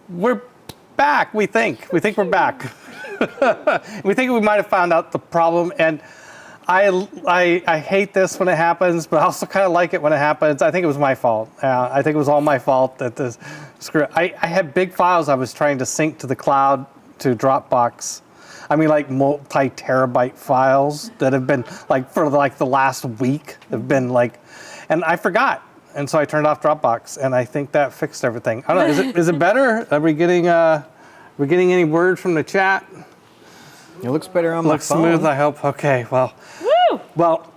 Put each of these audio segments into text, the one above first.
we're back. We think we're back. We think we might have found out the problem, and I hate this when it happens, but I also kind of like it when it happens. I think it was my fault. I think it was all my fault that this screw. I had big files I was trying to sync to the cloud to Dropbox. I mean, like multi-terabyte files that have been like for like the last week have been like, and I forgot, and so I turned off Dropbox, and I think that fixed everything. I don't know. Is it better? Are we getting any word from the chat? It looks better on my phone. Looks smooth, I hope. Okay, well. Woo! Well,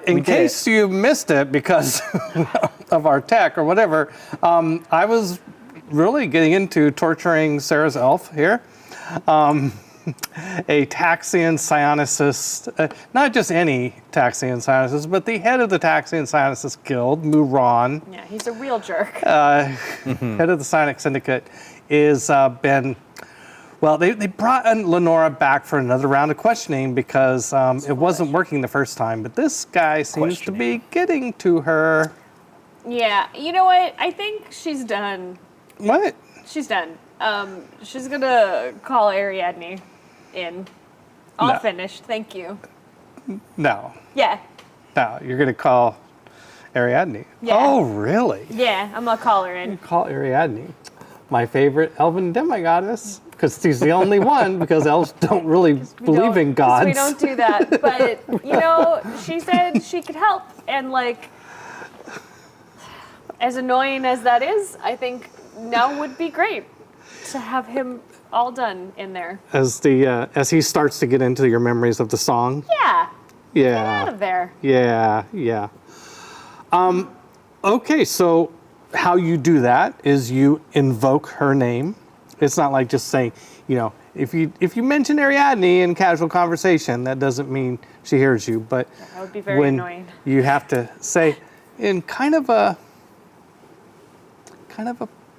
in case you missed it because of our tech or whatever, I was really getting into torturing Sarah's elf here. A Taxian psionicist, not just any Taxian psionicist, but the head of the Taxian Psionicist Guild, Muron. Yeah, he's a real jerk. Head of the Psionic Syndicate is been. Well, they brought Lenora back for another round of questioning because it wasn't working the first time. But this guy seems to be getting to her. Yeah, you know what? I think she's done. What? She's done. She's gonna call Ariadne in. All finished. Thank you. No. Yeah. No, you're gonna call Ariadne. Yeah. Oh, really? Yeah, I'm gonna call her in. You call Ariadne, my favorite elven demigoddess. Because she's the only one, because elves don't really believe in gods. We don't do that. But, you know, she said she could help. And, like, as annoying as that is, I think now would be great to have him all done in there. As he starts to get into your memories of the song? Yeah. Yeah. Get out of there. Yeah. Okay, so how you do that is you invoke her name. It's not like just saying, you know, if you mention Ariadne in casual conversation, that doesn't mean she hears you. But that would be very annoying. You have to say in kind of a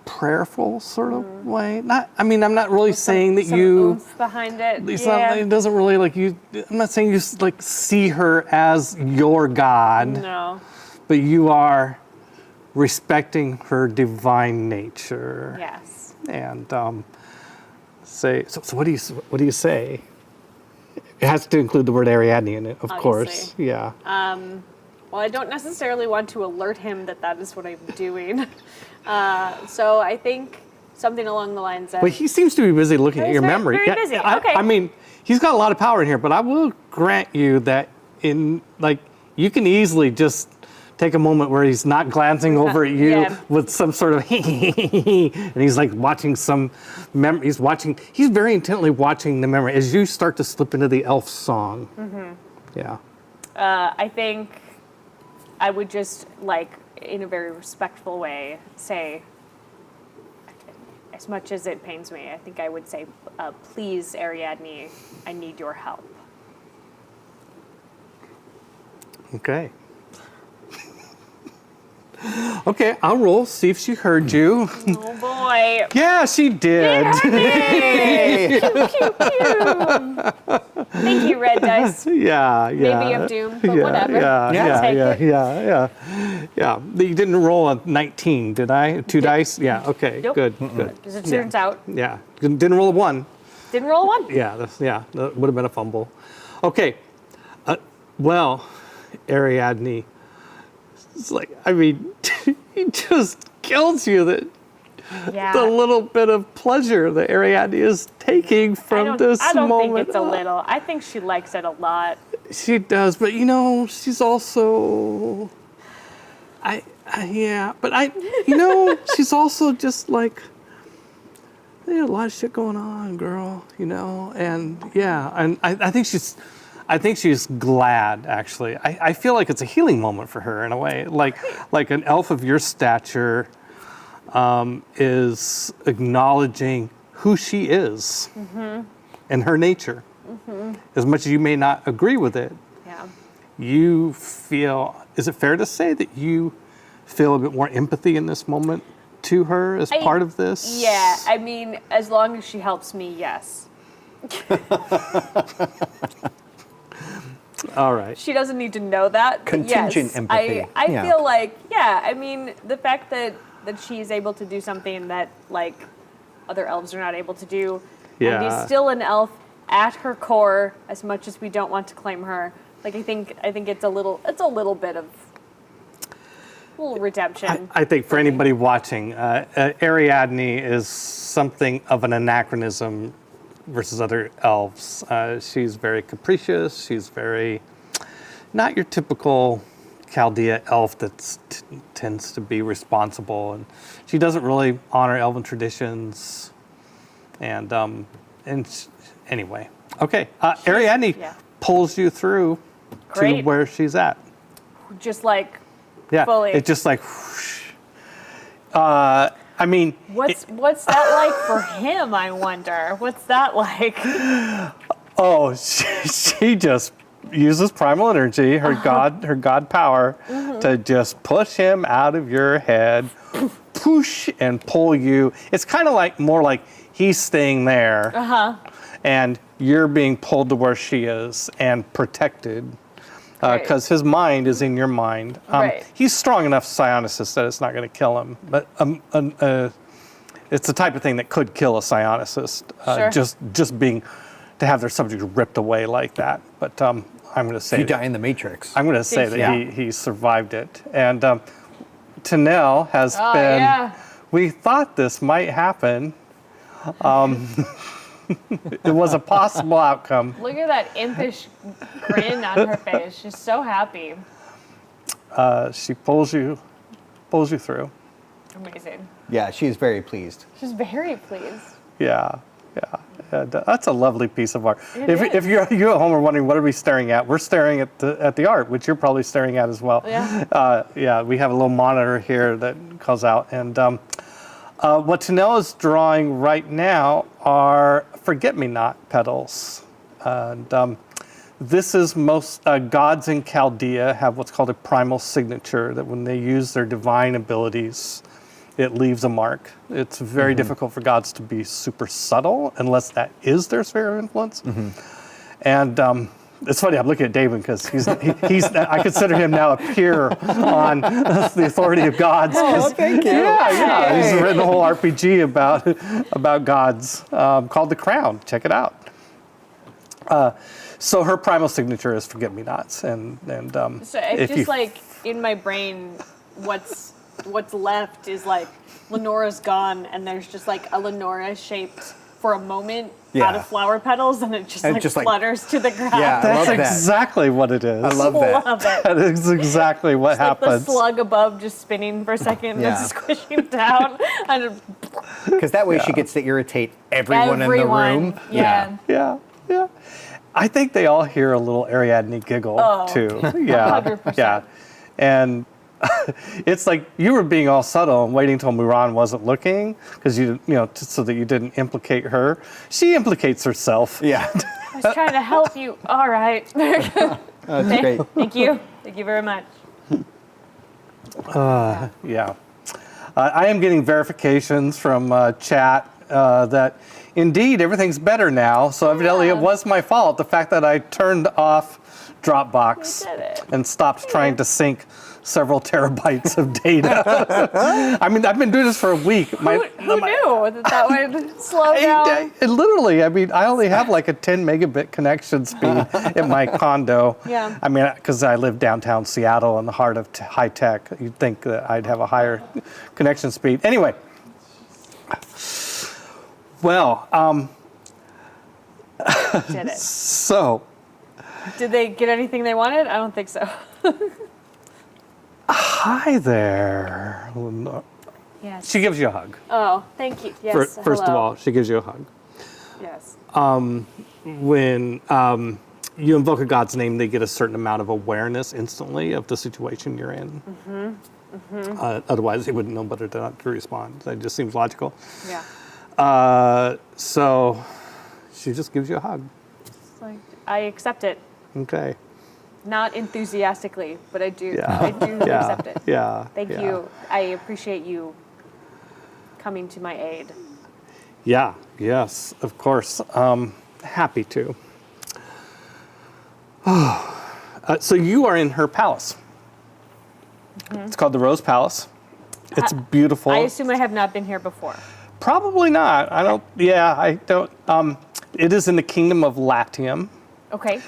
prayerful sort of way. I'm not really saying that some you oomph behind it. It doesn't really like you. I'm not saying you like see her as your god. No. But you are respecting her divine nature. Yes. And say so. What do you say? It has to include the word Ariadne in it, of course. Yeah. Well, I don't necessarily want to alert him that is what I'm doing. So I think something along the lines of. But he seems to be busy looking at your memory. Very busy. Okay. I mean, he's got a lot of power in here, but I will grant you that you can easily just take a moment where he's not glancing over at you with some sort of and he's like watching some memory. He's very intently watching the memory as you start to slip into the elf song. Mm-hmm. Yeah. I think I would just, like, in a very respectful way, say, as much as it pains me, I think I would say, please, Ariadne, I need your help. Okay. Okay, I'll roll, see if she heard you. Oh, boy. Yeah, she did. Yay! Pew, pew, pew. Thank you, red dice. Yeah. Maybe of doom, but whatever. Yeah. You didn't roll a 19, did I? Two dice? Yeah, okay, Nope. good. As it turns out. Yeah, didn't roll a 1. Didn't roll a 1. Yeah, that would have been a fumble. Okay, well, Ariadne, it's like, I mean, he just kills you that the little bit of pleasure that Ariadne is taking from this moment. I don't think it's a little. I think she likes it a lot. She does, but you know, she's also, she's also just like, there's a lot of shit going on, girl, you know, and I think she's glad, actually. I feel like it's a healing moment for her in a way. Like an elf of your stature is acknowledging who she is and her nature. Mm-hmm. As much as you may not agree with it, you feel, is it fair to say that you feel a bit more empathy in this moment to her as part of this? Yeah, I mean, as long as she helps me, yes. All right. She doesn't need to know that. Contingent empathy. I feel like, I mean, the fact that she's able to do something that, like, other elves are not able to do. Yeah. And he's still an elf at her core, as much as we don't want to claim her. Like I think it's a little bit of a little redemption. I think for anybody watching, Ariadne is something of an anachronism versus other elves. She's very capricious. She's very not your typical Chaldea elf that tends to be responsible, and she doesn't really honor elven traditions. And anyway, okay. Ariadne pulls you through to Great. where she's at. Just like Yeah, fully. it's just like. Whoosh. I mean, what's that like for him? I wonder. What's that like? oh, she just uses primal energy, her god power, to just push him out of your head, push and pull you. It's kind of like more like he's staying there, and you're being pulled to where she is and protected. Because his mind is in your mind. Right. He's strong enough psionicist that it's not going to kill him, but it's the type of thing that could kill a psionicist. Sure. Just being to have their subject ripped away like that. But I'm going to say You die in the Matrix. I'm going to say that he survived it. And Tanel has been. Yeah. We thought this might happen. It was a possible outcome. Look at that impish grin on her face. She's so happy. She pulls you through. Amazing. Yeah, she's very pleased. She's very pleased. Yeah. And, that's a lovely piece of art. It If is. you at home are wondering what are we staring at, we're staring at the art, which you're probably staring at as well. Yeah. We have a little monitor here that calls out, and what Tanel is drawing right now are forget-me-not petals, and this is most gods in Chaldea have what's called a primal signature, that when they use their divine abilities, it leaves a mark. It's very difficult for gods to be super subtle unless that is their sphere of influence. And it's funny, I'm looking at David because he's I consider him now a peer on the authority of gods. Oh, thank you. Yeah. He's written a whole RPG about gods called The Crown. Check it out. So her primal signature is forget-me-nots, and So it's just like in my brain, what's left is like Lenora's gone, and there's just like a Lenora shaped for a moment out of flower petals, and it just flutters to the ground. Yeah, I that's love that. exactly what it is. I love that. Love it. That is exactly what It's like the happens. slug above just spinning for a second and squishing down. And Because that way she gets to irritate everyone in the room. Yeah. Yeah. I think they all hear a little Ariadne giggle too. Yeah. 100%. Yeah. And it's like you were being all subtle and waiting till Muran wasn't looking because so that you didn't implicate her. She implicates herself. Yeah. I was trying to help you. All right. That's great. Thank you. Thank you very much. Yeah. I am getting verifications from chat that indeed everything's better now. So evidently it was my fault. The fact that I turned off Dropbox You did it. and stopped trying to sync several terabytes of data. I mean, I've been doing this for a week. Who knew that would slow down? Literally, I mean, I only have like a 10 megabit connection speed in my condo. Yeah. I mean, because I live downtown Seattle in the heart of high tech. You'd think that I'd have a higher connection speed. Anyway. Well, Did it. so. Did they get anything they wanted? I don't think so. Hi there. Yes. She gives you a hug. Oh, thank you. Yes. First of hello. all, she gives you a hug. Yes. When you invoke a god's name, they get a certain amount of awareness instantly of the situation you're in. Otherwise, they wouldn't know better to not to respond. That just seems logical. Yeah. So she just gives you a hug. It's like, I accept it. Okay. Not enthusiastically, but I do. Yeah. I do accept it. Yeah. Thank yeah. you. I appreciate you coming to my aid. Yeah. Yes. Of course. Happy to. So you are in her palace. It's called the Rose Palace. It's beautiful. I assume I have not been here before. Probably not. I don't. Yeah, I don't. It is in the kingdom of Latium. Okay.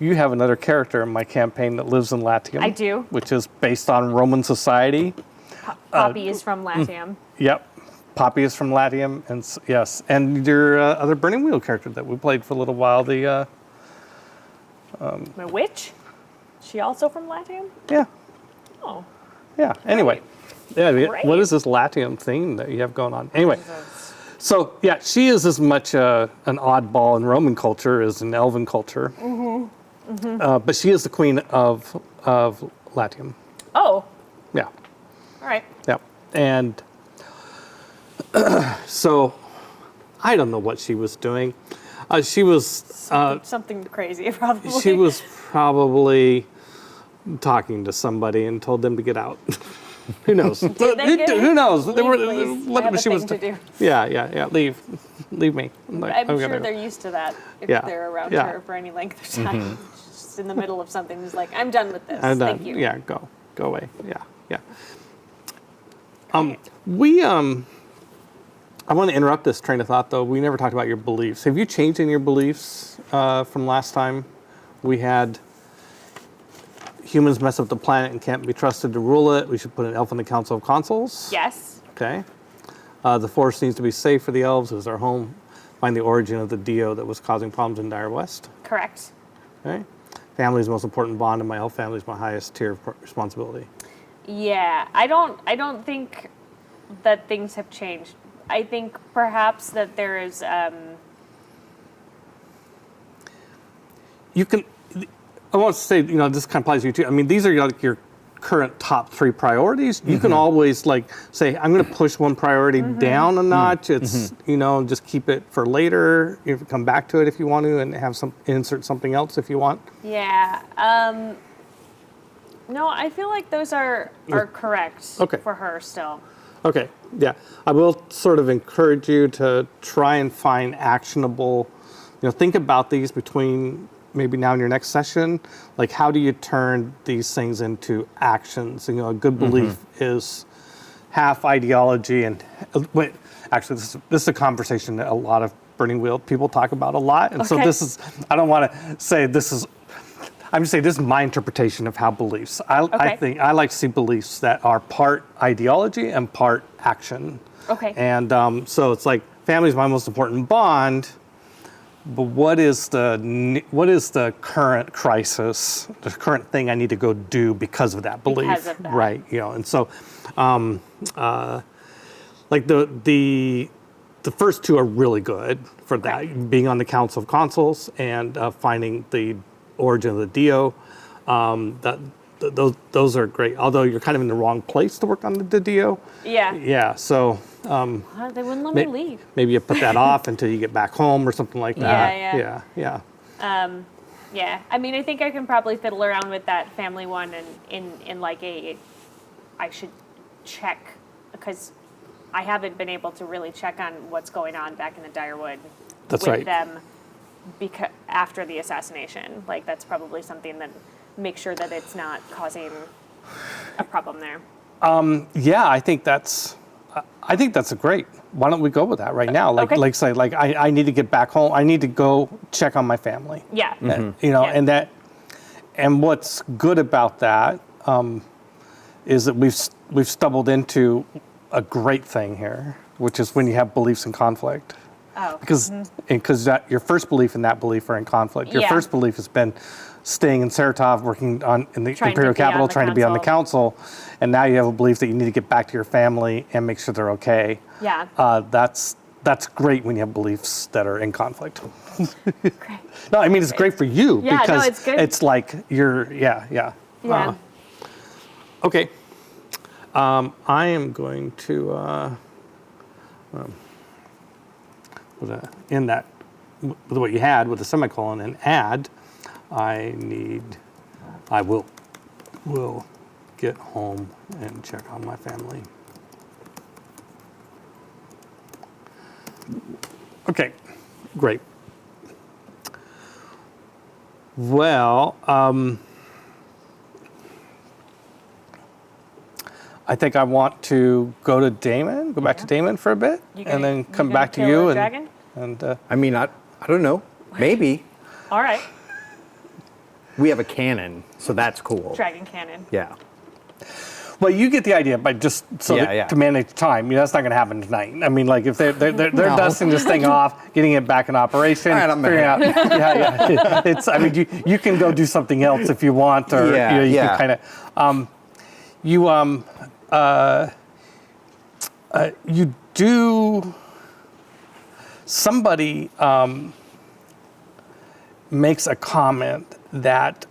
You have another character in my campaign that lives in Latium. I do. Which is based on Roman society. Poppy is from Latium. Yep. Poppy is from Latium, and yes, and your other Burning Wheel character that we played for a little while. The My witch? She also from Latium? yeah, Oh. yeah. Anyway, yeah. Great. What is this Latium theme that you have going on? Anyway, so yeah, she is as much an oddball in Roman culture as in Elven culture. But she is the queen of Latium. Oh. Yeah. All right. Yeah. And so I don't know what she was doing. She was Something crazy, probably. she was probably talking to somebody and told them to get out. Who knows? they get it? Who knows? Please, I have a thing to do. Yeah. Leave me. I'm sure they're used to that if Yeah, they're around yeah. her for any length of time. Just in the middle of something, he's like, I'm done with this. I'm done. Thank you. Yeah, go away. Yeah. Okay. I want to interrupt this train of thought, though. We never talked about your beliefs. Have you changed any of your beliefs from last time? We had humans mess up the planet and can't be trusted to rule it. We should put an elf in the Council of Consuls. Yes. Okay. The forest needs to be safe for the elves. It was our home. Find the origin of the Dio that was causing problems in Dire West. Correct. Okay. Family is the most important bond, and my elf family is my highest tier of responsibility. Yeah. I don't think that things have changed. I think perhaps that there is You can. I want to say, this kind of applies to you too. I mean, these are like your current top 3 priorities. You can always say, I'm going to push one priority down a notch. It's just keep it for later. You can come back to it if you want to, and have insert something else if you want. Yeah. No, I feel like those are correct Okay. for her still. Okay. Yeah, I will sort of encourage you to try and find actionable. Think about these between maybe now in your next session. Like, how do you turn these things into actions? A good belief is half ideology and wait. Actually, this is a conversation that a lot of Burning Wheel people talk about a lot, and so this is. I don't want to say this is. I'm just saying this is my interpretation of how beliefs. I think I like to see beliefs that are part ideology and part action. Okay. And so it's like family is my most important bond, but what is the current crisis, the current thing I need to go do because of that belief? Because of that. Right. And so, like the first 2 are really good for that, Right. being on the Council of Consuls and finding the origin of the Dio. Those are great. Although you're kind of in the wrong place to work on the Dio. Yeah. Yeah. So They wouldn't let me leave. maybe you put that off until you get back home or something like that. Yeah. Yeah. I mean, I think I can probably fiddle around with that family one and in like I should check, because I haven't been able to really check on what's going on back in the Direwood That's with right. them after the assassination. Like, that's probably something that make sure that it's not causing a problem there. Yeah, I think that's a great. Why don't we go with that right now? I need to get back home. I need to go check on my family. Yeah. Yeah. And what's good about that is that we've stumbled into a great thing here, which is when you have beliefs in conflict. Oh. Because your first belief and that belief are in conflict. Your Yeah. first belief has been staying in Saratof, working in the Trying to Imperial be on capital, the trying to be on the council. council, and now you have a belief that you need to get back to your family and make sure they're okay. Yeah. That's great when you have beliefs that are in conflict. Great. No, I mean it's great for you Yeah, no, because it's good. it's like yeah. Yeah. Okay. I am going to in that with what you had with the semicolon and add. I will get home and check on my family. Okay, great. Well, I think I want to go to Damon, go back to Damon for a bit, and then come back to you. I mean, I don't know. Maybe. All right. We have a cannon, so that's cool. Dragon cannon. Yeah. Well, you get the idea, but just to manage time. That's not going to happen tonight. I mean, like if they're dusting this thing off, getting it back in operation, all right, I'm figuring out. It's. I mean, you can go do something else if you want, or you can kind of. You do. Somebody makes a comment that.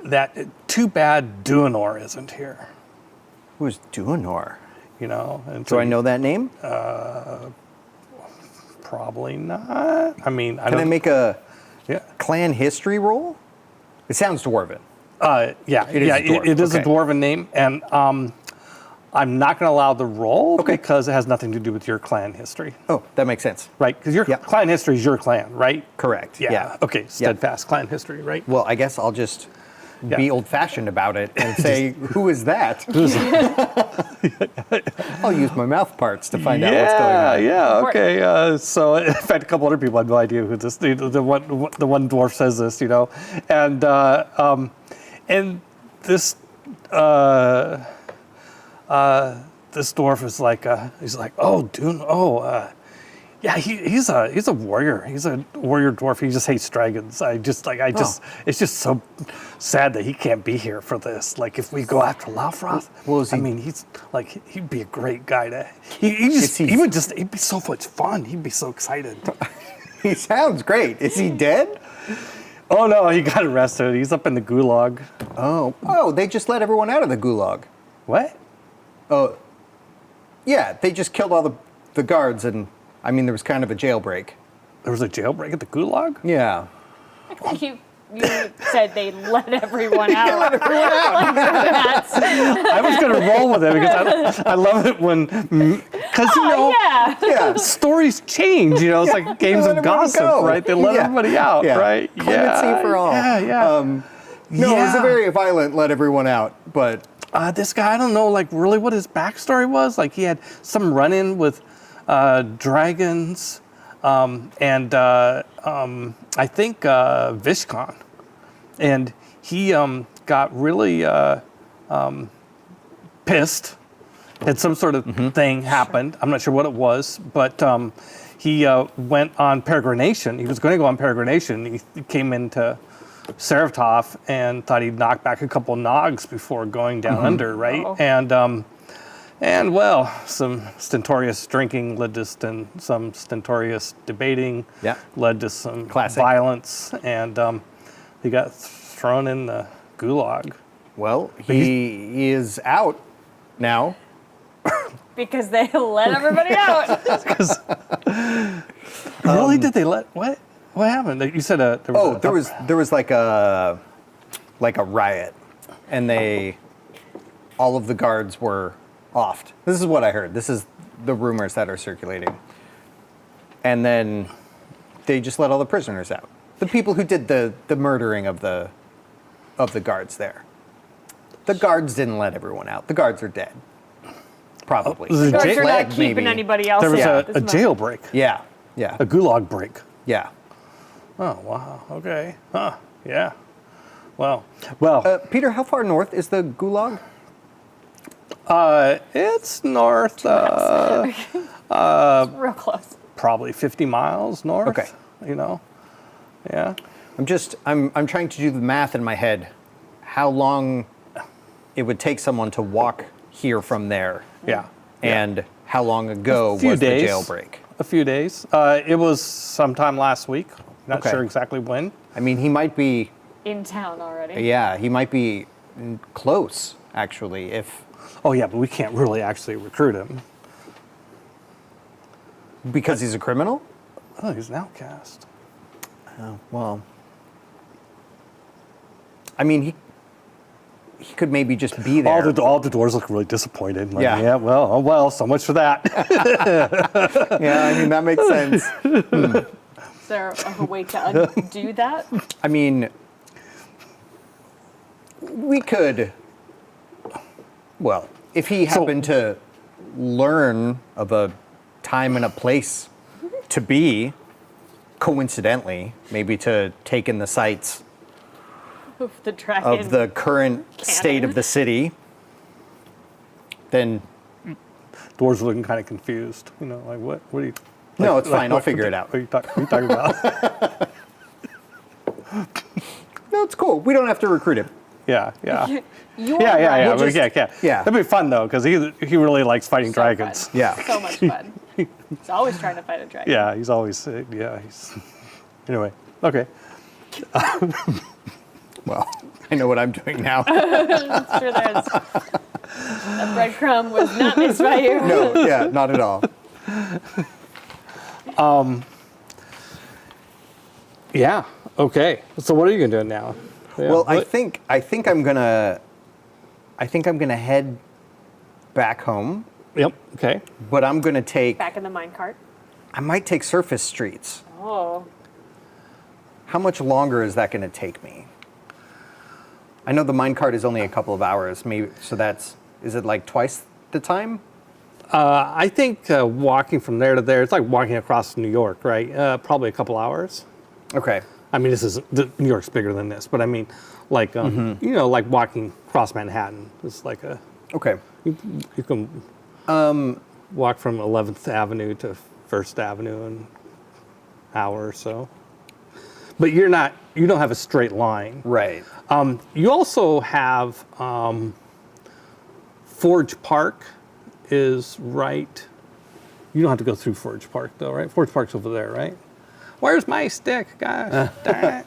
That too bad Duanor isn't here. Who's Duanor? And do I know that name? Probably not. I mean, can I make a clan history roll? It sounds dwarven. It is a dwarven name, and I'm not going to allow the roll because it has nothing to do with your clan history. Oh, that makes sense. Right, because your clan history is your clan, right? Correct. Yeah. Okay, steadfast clan history, right? Well, I guess I'll just be old-fashioned about it and say, who is that? I'll use my mouth parts to find out what's going on. Yeah, okay. So, in fact, a couple other people had no idea who this. The one dwarf says this, and this. This dwarf is like, he's like, oh, dude, he's a warrior. He's a warrior dwarf. He just hates dragons. It's just so sad that he can't be here for this. Like, if we go after Laufroth, he'd be a great guy to. He'd be so much fun. He'd be so excited. He sounds great. Is he dead? Oh no, he got arrested. He's up in the gulag. Oh, they just let everyone out of the gulag. What? Oh, yeah, they just killed all the guards, and I mean, there was kind of a jailbreak. There was a jailbreak at the gulag? Yeah. I think you said they let everyone out. I was going to roll with it because I love it when, stories change. It's like games of gossip, right? They let everybody out, right? Clemency for all. Yeah. No, it was a very violent let everyone out, but. This guy, I don't know, like really what his backstory was. Like he had some run-in with dragons, and I think Vishkon, and he got really pissed. Had some sort of thing happened. I'm not sure what it was, but he went on peregrination. He was going to go on peregrination. He came into Saratof and thought he'd knock back a couple nogs before going down under, right? Oh. And well, some stentorious drinking led to some stentorious debating, led to some violence, and he got thrown in the gulag. Well, he is out now. Because they let everybody out. Really? Did they let what? What happened? You said there was like a riot, and all of the guards were offed. This is what I heard. This is the rumors that are circulating. And then they just let all the prisoners out. The people who did the murdering of the guards there. The guards didn't let everyone out. The guards are dead. Probably. The guards are not keeping anybody else. There was a jailbreak. Yeah. A gulag break. Yeah. Oh, wow. Okay. Huh. Yeah. Well. Peter, how far north is the gulag? It's north. Real close. Probably 50 miles north. Okay. Yeah. I'm trying to do the math in my head. How long it would take someone to walk here from there? Yeah. And how long ago was the jailbreak? A few days. It was sometime last week. Not sure exactly when. I mean, he might be in town already. Yeah, he might be close, actually, Oh, yeah, but we can't really actually recruit him. Because he's a criminal? Oh, he's an outcast. Oh, well. I mean, he could maybe just be there. All the doors look really disappointed. Like, yeah, well, so much for that. Yeah, I mean, that makes sense. Is there a way to undo that? I mean, We could. Well, if he happened to learn of a time and a place to be, coincidentally, maybe to take in the sights Of the dragon. of the current state of the city, then Dwarves are looking kind of confused. You know, like what? What are you? no, like- it's fine. I'll what- figure it out. What are you talking about? No, it's cool. We don't have to recruit him. Yeah. You Yeah, are yeah, right. yeah. We'll just- Yeah. That'd be fun though, because he really likes fighting So dragons. fun. Yeah. So much fun. He's always trying to fight a dragon. Yeah, he's always he's anyway. Okay. Well, I know what I'm doing now. I'm sure there's a breadcrumb was not missed by you. No, yeah, not at all. Yeah. Okay. So what are you gonna do now? Yeah, Well, I what- think I'm gonna head back home, Yep. Okay. but I'm gonna take. Back in the minecart. I might take surface streets. Oh. How much longer is that gonna take me? I know the minecart is only a couple of hours, maybe. So is it like twice the time? I think walking from there to there, it's like walking across New York, right? Probably a couple hours. Okay. I mean, New York's bigger than this, but I mean, like you know, like walking across Manhattan. It's like Okay. you can walk from 11th Avenue to First Avenue in an hour or so. But you don't have a straight line. Right. You also have Forge Park is right. You don't have to go through Forge Park though, right? Forge Park's over there, right? Where's my stick, guys? Darn it.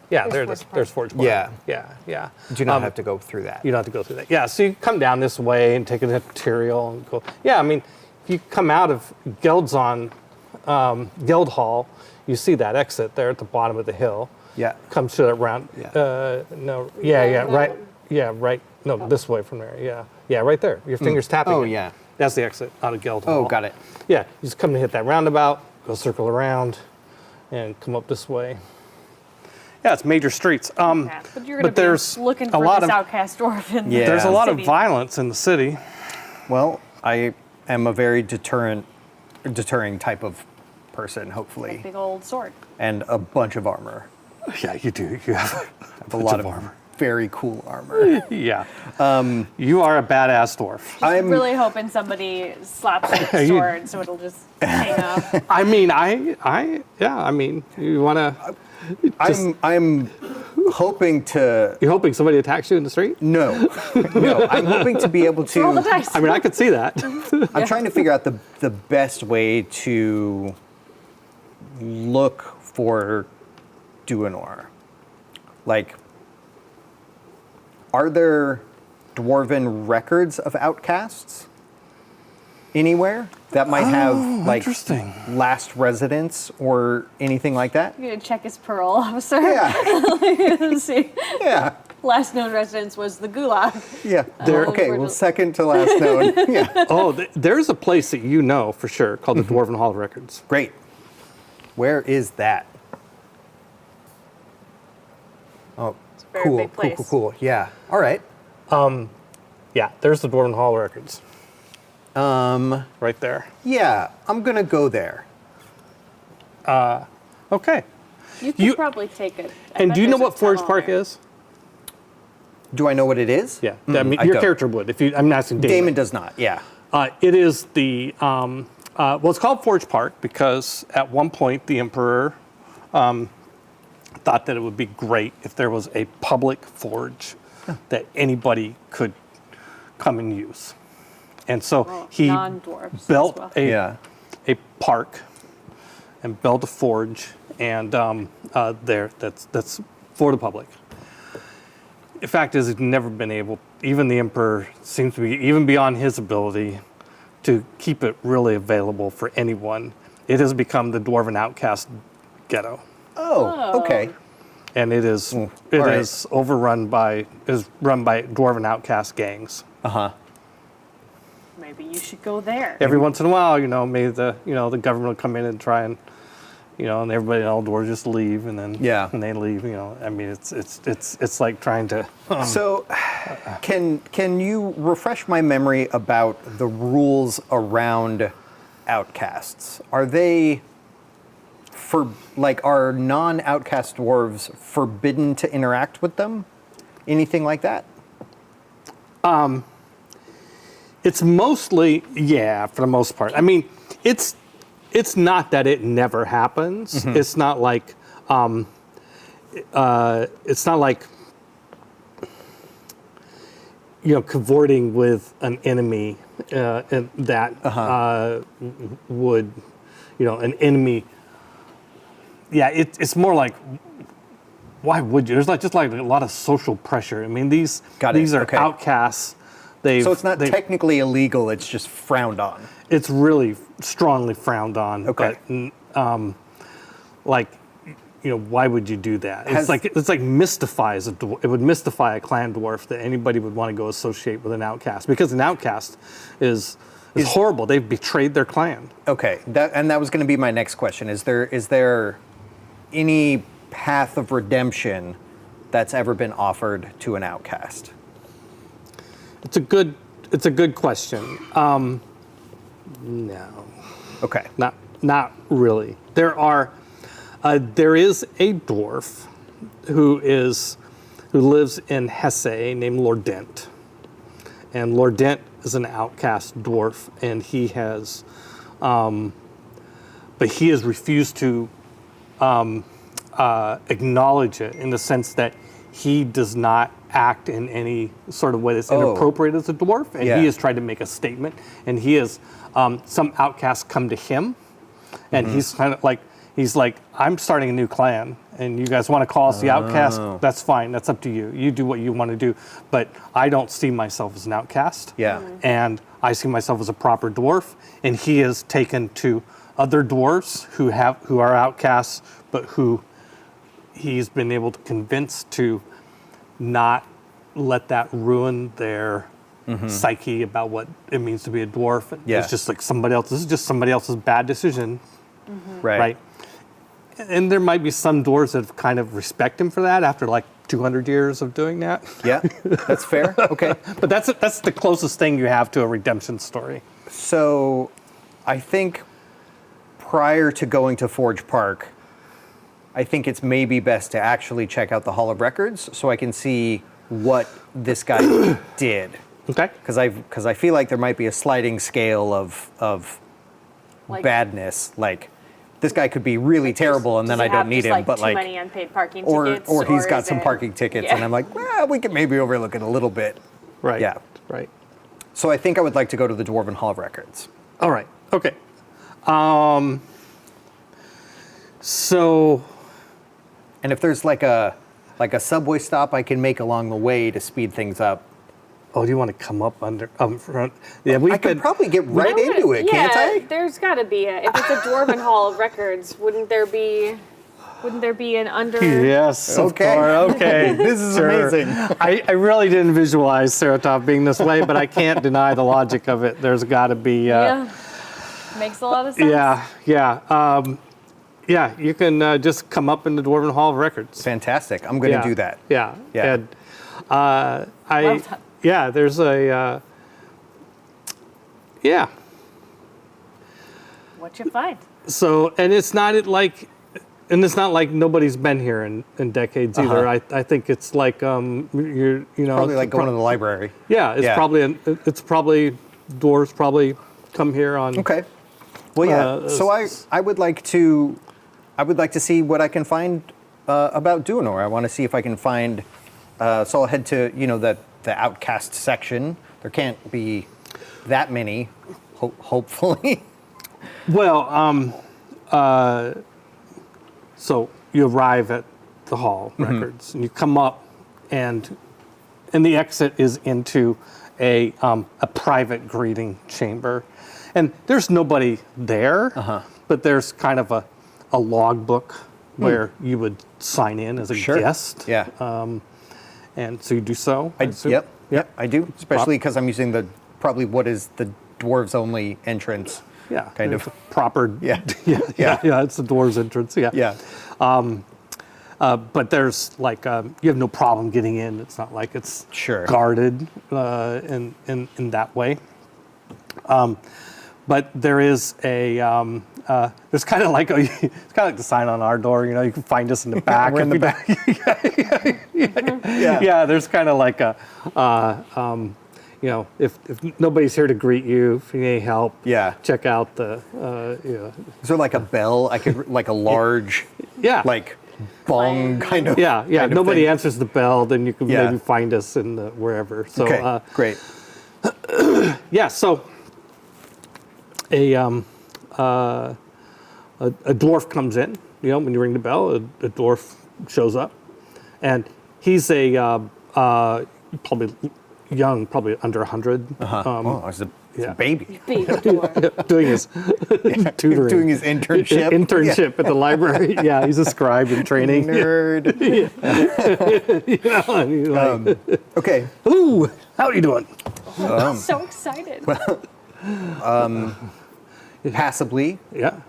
Yeah, there it is. There's Forge Park. Yeah. Yeah. Do not have to go through that. You don't have to go through that. Yeah, so you come down this way and take a material and go. Yeah, I mean, if you come out of Guildhall, you see that exit there at the bottom of the hill. Yeah. Comes to that round. Yeah. No. Yeah. Right. Yeah. Right. No, this way from there. Yeah. Yeah. Right there. Your fingers tapping. Oh, it. yeah. That's the exit out of Guildhall. Oh, got it. Yeah. You just come to hit that roundabout, go circle around, and come up this way. Yeah, it's major streets. Yeah, but you're going to there's be looking a for lot this of- outcast dwarf in Yeah. There's a the lot of city. violence in the city. Well, I am a very deterring type of person, hopefully, Big old sword. and a bunch of armor. Yeah, you do. You have A lot of very cool armor. Yeah. You are a badass dwarf. I'm Really hoping somebody slaps you with a You- sword so it'll just hang up. I mean, you want to. I'm hoping to. You're hoping somebody attacks you in the street? No. I'm hoping to be able Roll the to. dice. I mean, I could see that. I'm trying to figure out the best way to look for Duanor. Like, are there dwarven records of outcasts anywhere that might have like interesting. last residence or anything like that? You're going to check his parole officer. Yeah. and see. Yeah. Last known residence was the Gulag. Yeah. There- Okay. we're Well, just- second to last known. Yeah. Oh, there's a place that you know for sure called the Dwarven Hall of Records. Great. Where is that? Oh, It's a very cool, big place. cool. Yeah. All right. Yeah, there's the Dwarven Hall of Records. Right there. Yeah, I'm gonna go there. Okay. You could You- probably take it. And do you know what Forge Park is? Do I know what it is? Yeah. I mean, I your don't. character would. If you, I'm asking Damon. Damon does not. Yeah. It is the well, it's called Forge Park because at one point the Emperor thought that it would be great if there was a public forge that anybody could come and use, and so Well, he non-dwarves as built well. a park and built a forge, and that's for the public. The fact is, he's never been able. Even the Emperor seems to be even beyond his ability to keep it really available for anyone. It has become the Dwarven Outcast ghetto, Oh, okay. and it is all it right. is run by Dwarven Outcast gangs. Maybe you should go there. Every once in a while, maybe the government will come in and try and and everybody, all dwarves just leave, and then when they leave, I mean, it's like trying to. So, can you refresh my memory about the rules around outcasts? Are they are non-outcast dwarves forbidden to interact with them? Anything like that? It's mostly, for the most part. I mean, it's not that it never happens. Mm-hmm. It's not like cavorting with an enemy and that would, an enemy. Yeah, it's more like, why would you? There's just like a lot of social pressure. I mean, these are outcasts. So it's not technically illegal, it's just frowned on. It's really strongly frowned on. Okay. But, why would you do that? It's like mystifies a dwarf. It would mystify a clan dwarf that anybody would want to go associate with an outcast, because an outcast is horrible. They've betrayed their clan. Okay, that was going to be my next question. Is there any path of redemption that's ever been offered to an outcast? It's a good question. No. Okay. Not really. There is a dwarf who lives in Hesse named Lordent. And Lordent is an outcast dwarf, and he has refused to acknowledge it, in the sense that he does not act in any sort of way that's inappropriate as a dwarf, and he has tried to make a statement, and he has some outcasts come to him, and he's kind of like, I'm starting a new clan, and you guys want to call us the outcast, that's fine, that's up to you. You do what you want to do, but I don't see myself as an outcast. Yeah. And I see myself as a proper dwarf, and he has taken to other dwarves who are outcasts, but who he's been able to convince to not let that ruin their psyche about what it means to be a dwarf. It's just like this is just somebody else's bad decision. Right. And there might be some dwarves that kind of respect him for that after like 200 years of doing that. Yeah, that's fair. Okay. But that's the closest thing you have to a redemption story. So I think prior to going to Forge Park, I think it's maybe best to actually check out the Hall of Records so I can see what this guy did. Okay. Because I feel like there might be a sliding scale of badness. Like, this guy could be really terrible, and then I don't need him. But too many unpaid parking or tickets, or he's got some parking tickets, and I'm like, well, we could maybe overlook it a little bit. Right. Yeah. Right. So I think I would like to go to the Dwarven Hall of Records. All right. Okay. So. And if there's like a subway stop I can make along the way to speed things up. Oh, do you want to come up under front? Yeah, I could probably get right into it, can't I? There's got to be if it's a Dwarven Hall of Records, wouldn't there be an under? Yes. Okay. Okay. This is amazing. I really didn't visualize Saratof being this way, but I can't deny the logic of it. There's got to be. Makes a lot of sense. Yeah, you can just come up in the Dwarven Hall of Records. Fantastic. I'm going to do that. Yeah. Yeah. And there's a What you find? So, and it's not like nobody's been here in decades either. I think it's like probably like going to the library. Yeah, it's probably dwarves probably come here on. Okay. Well, yeah. So I would like to see what I can find about Duanor. I want to see if I can find. So I'll head to the outcast section. There can't be that many, hopefully. Well, so you arrive at the Hall of Records, and you come up, and the exit is into a private greeting chamber, and there's nobody there, but there's kind of a log book where you would sign in as a guest. Yeah. And so you do so. Yep, I do. Especially because I'm using probably what is the dwarves only entrance Yeah. kind It's of. a proper. Yeah. Yeah. It's the door's entrance. Yeah. Yeah. But there's like you have no problem getting in. It's not like it's Sure. guarded in that way. But there is a there's kind of like it's kind of like the sign on our door. You know, you can find us in the back. We're in the back. Yeah. There's kind of like a you know, if nobody's here to greet you, if you need help, Yeah. check out the you know. Is there like a bell? I could like a large, Yeah. like bong kind of. Yeah. kind of Nobody thing. answers the bell, then you can Yeah. maybe find us in the wherever. So Okay. Great. yeah, so a dwarf comes in. You know, when you ring the bell, a dwarf shows up, and he's probably young, probably under 100. Oh, it's a yeah. baby Big door. Doing his tutoring. doing his internship. Internship at the library. Yeah, he's a scribe in training. Nerd. You know, and he's like, Okay. "Ooh, how are you doing?" So excited. Passably, Yeah.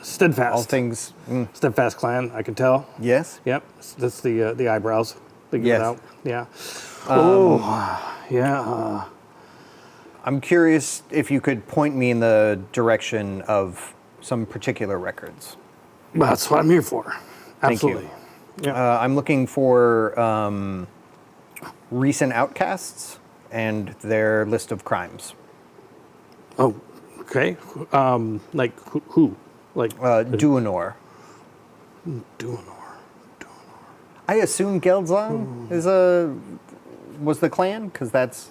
Steadfast. all things. Steadfast clan, I can tell. Yes. Yep, that's the eyebrows. They give Yes. it out. Yeah. Yeah. I'm curious if you could point me in the direction of some particular records. That's what I'm here for. Thank you. Absolutely. Yeah. I'm looking for recent outcasts and their list of crimes. Oh, okay. Like who? Like Duanor. Duanor. I assume Geldzong was the clan, because that's.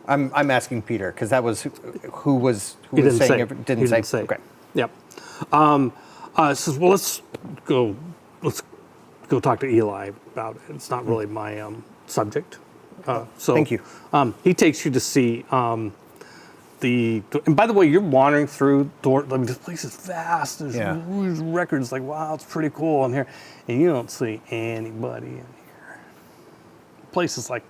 I'm asking Peter because that was who was He didn't saying say. it. Didn't He say. didn't say. Okay. Yep. Says, well, let's go talk to Eli about it. It's not really my subject. So Thank you. He takes you to see and by the way, you're wandering through door. I mean, this place is vast. There's Yeah. huge records. Like, wow, it's pretty cool in here, and you don't see anybody in here. The place is like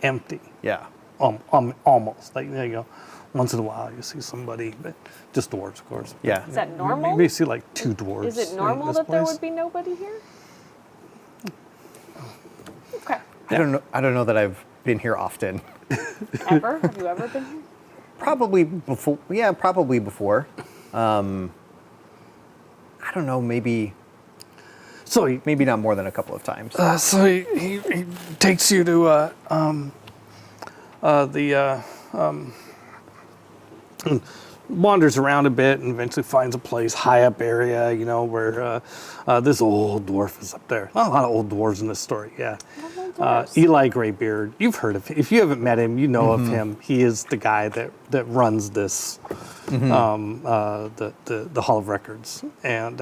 empty. Yeah. Almost. Like, there you go. Once in a while, you see somebody, but just dwarves, of course. Yeah. Is that normal? You may see like 2 dwarves. Is it in normal this that there place. would be nobody here? Okay. I don't know. I don't know that I've been here often. Ever? Have you ever been here? Probably before. Yeah, probably before. I don't know. Maybe So he not more than a couple of times. So he takes you to wanders around a bit and eventually finds a place, high up area, you know, where this old dwarf is up there. Not a lot of old dwarves in this story, yeah. Eli Greybeard, you've heard of him. If you haven't met him, you know of him. He is the guy that runs this, the Hall of Records. And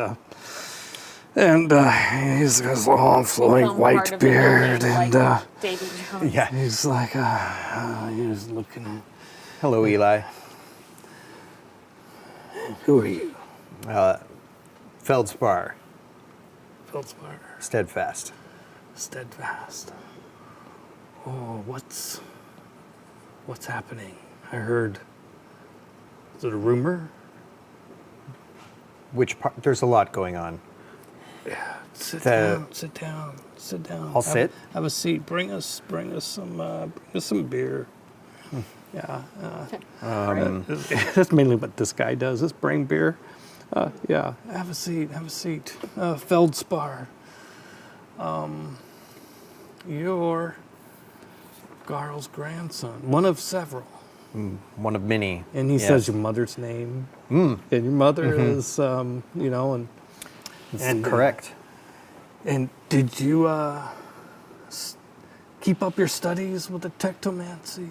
he's got his long flowing Some part white of the beard, building, and like Davy Jones. Yeah. he's like, he's looking. Hello, Eli. Who are you? Feldspar. Feldspar. Steadfast. Steadfast. Oh, what's happening? I heard. Is it a rumor? Which part? There's a lot going on. Sit The- down. Sit down. Sit down. I'll sit. Have a seat. Bring us some beer. Yeah. That's mainly what this guy does. Is bring beer. Yeah. Have a seat. Have a seat. Feldspar. You're Garl's grandson, one of several. One of many. And he Yes. says your mother's name. And your mother is, you know, and Correct. And did you keep up your studies with the tectomancy?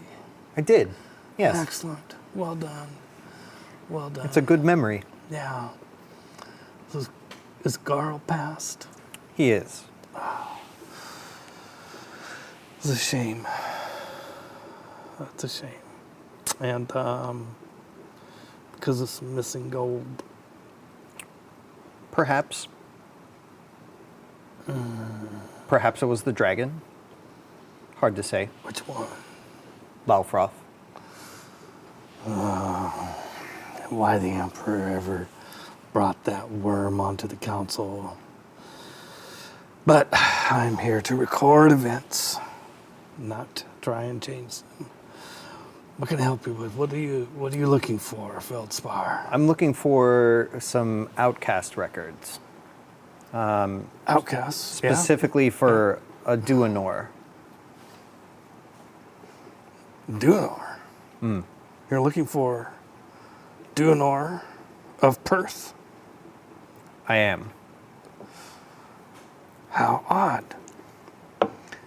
I did. Yes. Excellent. Well done. Well done. It's a good memory. Yeah. Is Garl passed? He is. It's a shame. That's a shame. And because of some missing gold. Perhaps. Perhaps it was the dragon. Hard to say. Which one? Balfroth. Why the Emperor ever brought that worm onto the council. But I'm here to record events, not to try and change them. What can I help you with? What are you looking for, Feldspar? I'm looking for some Outcast records, Outcasts. specifically for a Duanor. Duanor. You're looking for Duanor of Perth. I am. How odd.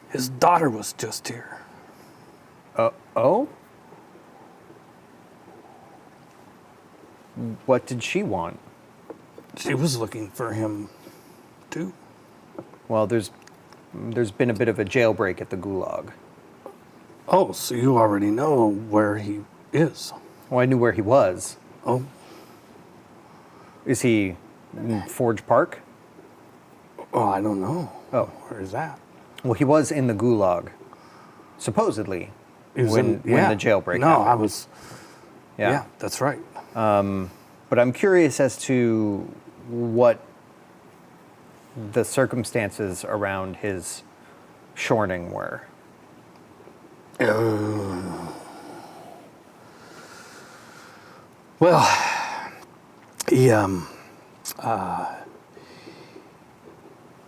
His daughter was just here. Oh? What did she want? She was looking for him, too. Well, there's been a bit of a jailbreak at the Gulag. Oh, so you already know where he is. Well, I knew where he was. Oh, Is he in Forge Park? I don't know. Oh. Where is that? Well, he was in the Gulag, supposedly, He was when the jailbreak No, happened. I was. Yeah, that's right. But I'm curious as to what the circumstances around his shorting were. Well,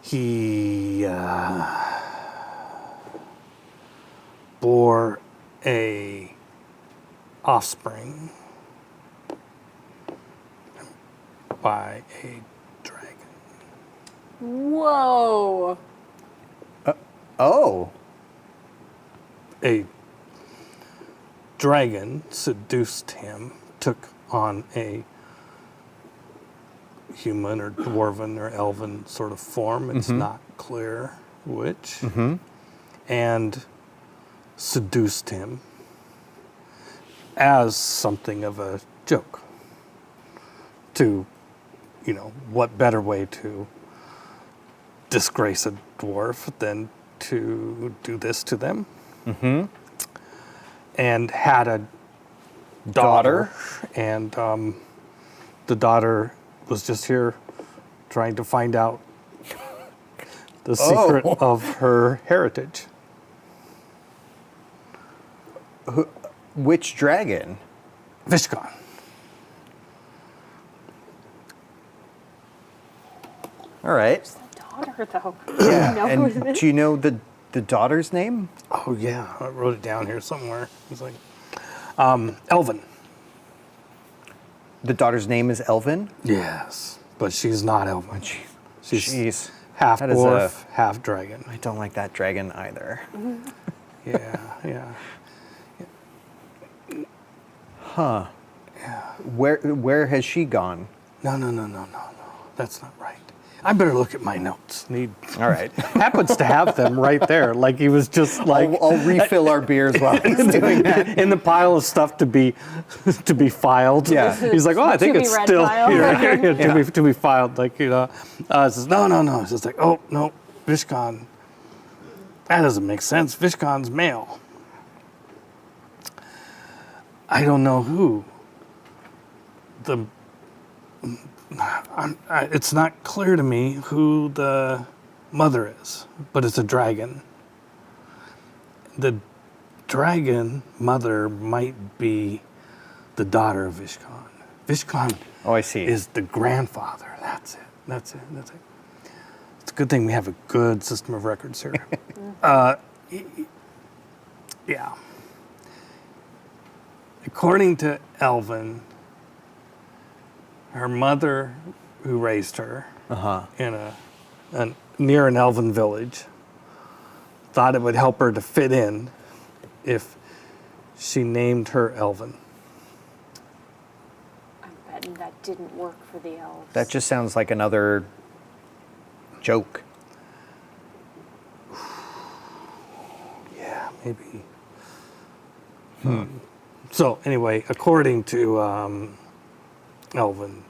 he bore a offspring by a dragon. Whoa. Oh, A dragon seduced him, took on a human or dwarven or elven sort of form. It's not clear which. And seduced him as something of a joke. To, what better way to disgrace a dwarf than to do this to them? And had a daughter. And the daughter was just here trying to find out the secret of her heritage. which dragon? Vishkon. All right. It's the daughter, though. Yeah. I know who And it is. do you know the daughter's name? Oh, yeah. I wrote it down here somewhere. It's like, Elvin. The daughter's name is Elvin? Yes. But she's not Elvin. She's Jeez. half That is dwarf, half dragon. I don't like that dragon either. Yeah. Where has she gone? No. That's not right. I better look at my notes. All right. Happens to have them right there. Like he was just like I'll refill our beers while he's doing that. in the pile of stuff to be filed. Yeah. He's like, oh, I think To be it's read still file. here to be filed. Like it says no. It's just like, oh no, Vishkon. That doesn't make sense. Vishkon's male. I don't know who. It's not clear to me who the mother is, but it's a dragon. The dragon mother might be the daughter of Vishkon. Vishkon Oh, I see. is the grandfather. That's it. It's a good thing we have a good system of records here. Yeah. According to Elvin, her mother, who raised her in near an elven village, thought it would help her to fit in if she named her Elvin. I'm betting that didn't work for the elves. That just sounds like another joke. Yeah, maybe. So anyway, according to Elvin,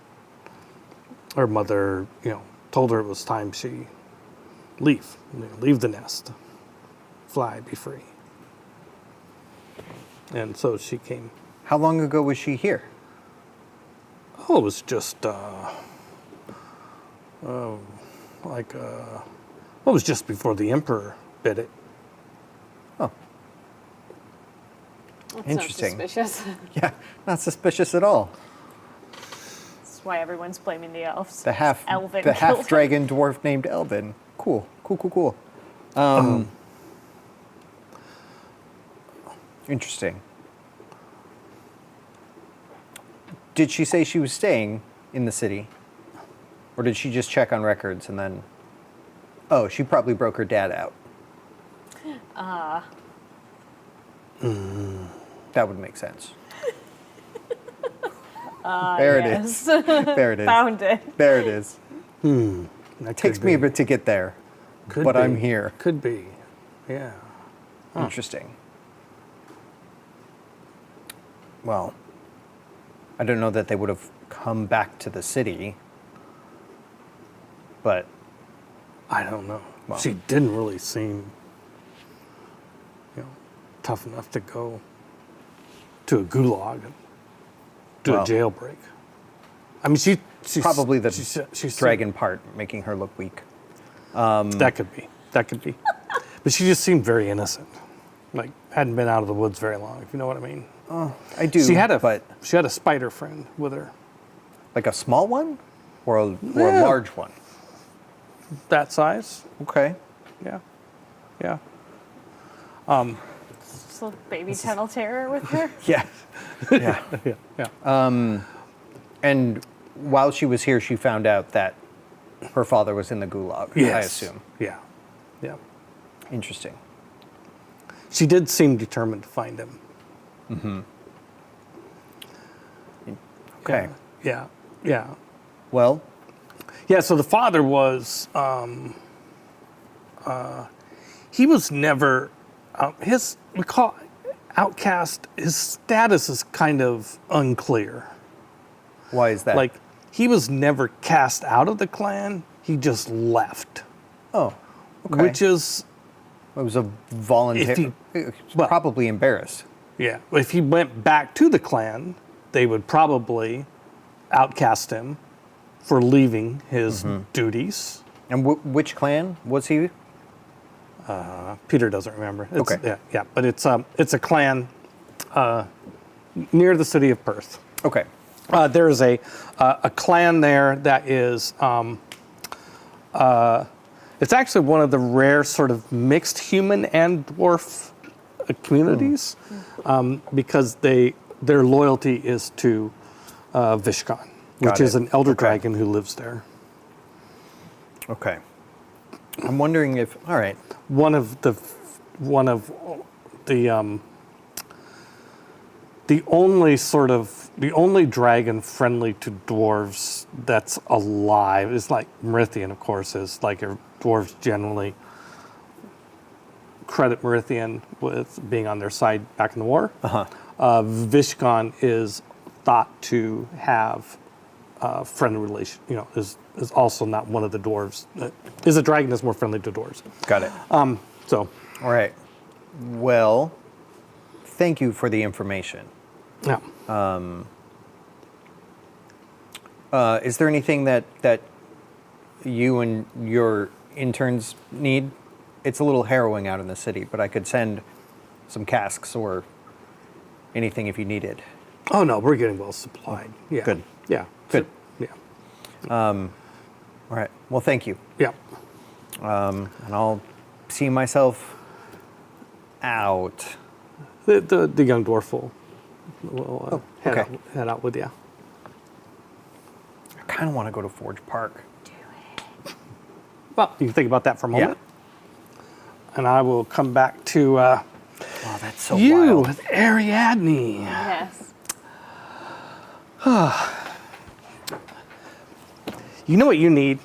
her mother, told her it was time she leave the nest, fly, be free. And so she came How long ago was she here? Oh, it was just it was just before the Emperor bid it. Oh, That's interesting. Not suspicious. Yeah, not suspicious at all. That's why everyone's blaming the elves. The Elvin killed half him. dragon dwarf named Elvin. Cool. Interesting. Did she say she was staying in the city? Or did she just check on records and then... Oh, she probably broke her dad out. That would make sense. There it is. There it is. Found it. There it is. That Takes could me a be. bit to get there, Could but be. I'm here. Could be. Yeah. Interesting. Well, I don't know that they would have come back to the city, but I don't know. Well. She didn't really seem, tough enough to go to a gulag, do Well. a jailbreak. I mean, she's probably the she's dragon part making her look weak. That could be. That could be. But she just seemed very innocent. Like hadn't been out of the woods very long, if you know what I mean. I do, She had but a spider friend with her. like a small one or a Yeah. large one? That size. Okay. Yeah. Yeah. Just a little baby tunnel terror with her. Yeah. Yeah. Yeah. Yeah. And while she was here, she found out that her father was in the gulag, I Yes. assume. Yeah. Yeah. Interesting. She did seem determined to find him. Okay. Yeah. Yeah. Well, Yeah, so the father was, he was never, we call outcast, his status is kind of unclear. why is that? Like, he was never cast out of the clan, he just left. oh, okay. Which is, it was a voluntary. well- Probably embarrassed. yeah, if he went back to the clan, they would probably outcast him for leaving his duties. And which clan was he? Peter doesn't remember. It's, Okay. Yeah, yeah, but it's a clan near the city of Perth. Okay. There is a clan there that is. It's actually one of the rare sort of mixed human and dwarf communities because their loyalty is to Vishkan, which Got is it. an elder Okay. dragon who lives there. Okay. I'm wondering if. All right. One of the only dragon friendly to dwarves that's alive is like Merithian, of course, is like dwarves generally credit Merithian with being on their side back in the war. Vishkan is thought to have friendly relation. Is also not one of the dwarves. Is a dragon that's more friendly to dwarves. Got it. So All right. Well, thank you for the information. yeah. Is there anything that you and your interns need? It's a little harrowing out in the city, but I could send some casks or anything if you needed. Oh no, we're getting well supplied. Yeah. Good. Yeah. Good. Yeah. All right. Well, thank you. Yeah. And I'll see myself out. The young dwarf will okay. head out with you. I kind of want to go to Forge Park. Well, you can think about that for a moment. And I will come back to Oh, that's so you wild. with Ariadne. Yes. You know what you need?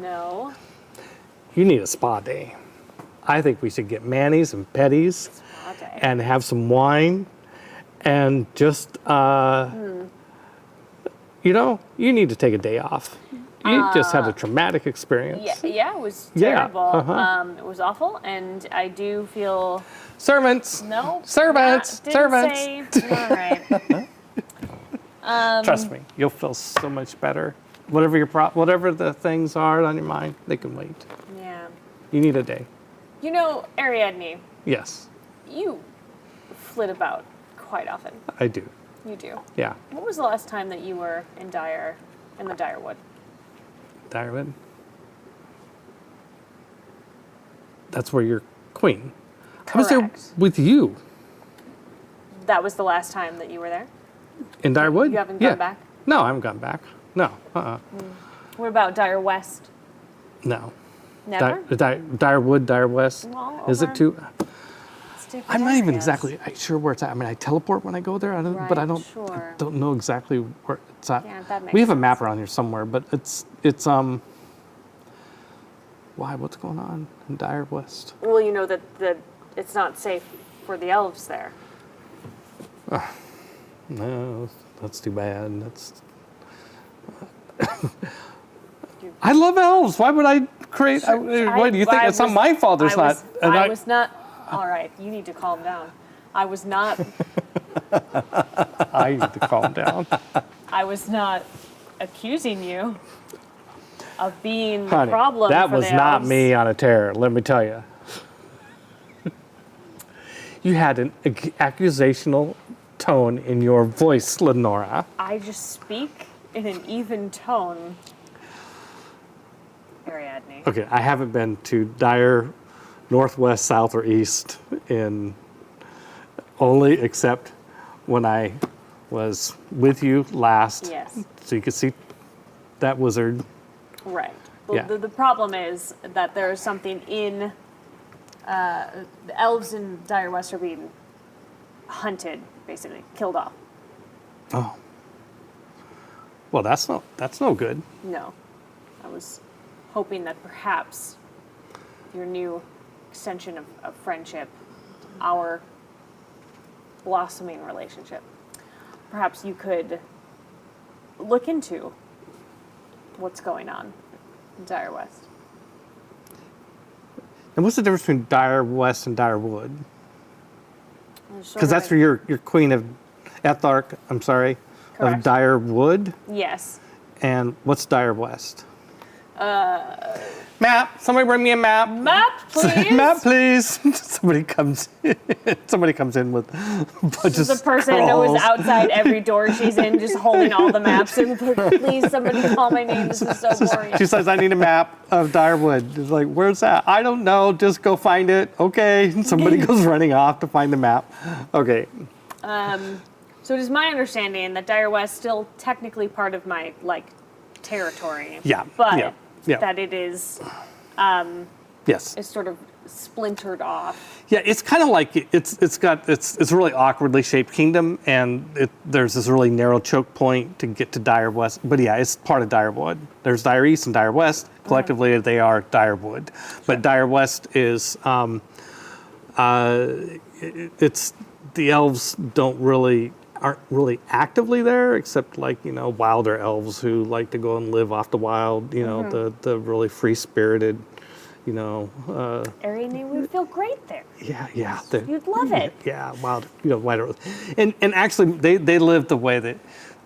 No. You need a spa day. I think we should get manis and petties Okay. and have some wine and just, you need to take a day off. You just had a traumatic experience. Yeah, it was Yeah, terrible. uh-huh. It was awful, and I do feel Servants. no Servants. didn't Servants. Say, all right. Trust me, you'll feel so much better. Whatever the things are on your mind, they can wait. Yeah. You need a day. You know, Ariadne, Yes, you flit about quite often. I do. You do. Yeah. What was the last time that you were in the Direwood? Direwood. That's where you're queen. I was there Correct. with you That was the last time that you were there? in Direwood. You haven't Yeah. gone back? No, I haven't gone back. No. What about Dire West? No. Never? Direwood, Dire West. Well, Is it over- too? It's different I'm not even areas. exactly sure where it's at. I mean, I teleport when I go there, but I Right, don't. sure. I don't know exactly where it's at. Yeah, that makes we have a map sense. around here somewhere, but it's Why? What's going on in Dire West? Well, you know that it's not safe for the elves there. No, that's too bad. That's. I love elves. Why would I create? Why do you think it's not my fault? There's not. I was not. All right, you need to calm down. I was not. I need to calm down. I was not accusing you of being the Honey, problem. that for was the not elves. me on a tear. Let me tell you. You had an accusational tone in your voice, Lenora. I just speak in an even tone. Ariadne. Okay, I haven't been to Dire, northwest, south, or east in only except when I was with you last. Yes. So you could see that wizard. Right. Yeah. The problem is that there is something in the elves in Dire West are being hunted, basically killed off. Oh. Well, that's no good. No, I was hoping that perhaps your new extension of friendship, our blossoming relationship, perhaps you could look into what's going on in Dire West. And what's the difference between Dire West and Dire Wood? There's sort Because that's of where you're queen of Ethark, I'm sorry, Correct. of Dire Wood. yes. And what's Dire West? Map. Somebody bring me a map. Map, please. Map, please. Somebody comes in. Somebody comes in with a bunch of The person who was scrolls. outside every door she's in, just holding all the maps, and like, please, somebody call my name. This is so boring. She says, I need a map of Direwood. It's like, where's that? I don't know. Just go find it. Okay. Somebody goes running off to find the map. Okay. So it is my understanding that Dire West still technically part of my territory. Yeah, But yeah. that it is Yes. sort of splintered off. Yeah, it's kind of like it's a really awkwardly shaped kingdom, and there's this really narrow choke point to get to Dire West. But yeah, it's part of Direwood. There's Dire East and Dire West. Collectively, they are Direwood. But Dire West is it's the elves aren't really actively there, except wilder elves who like to go and live off the wild. The really free spirited. Ariadne would feel great there. Yeah. You'd love it. Yeah, wild, wider. And actually, they live the way that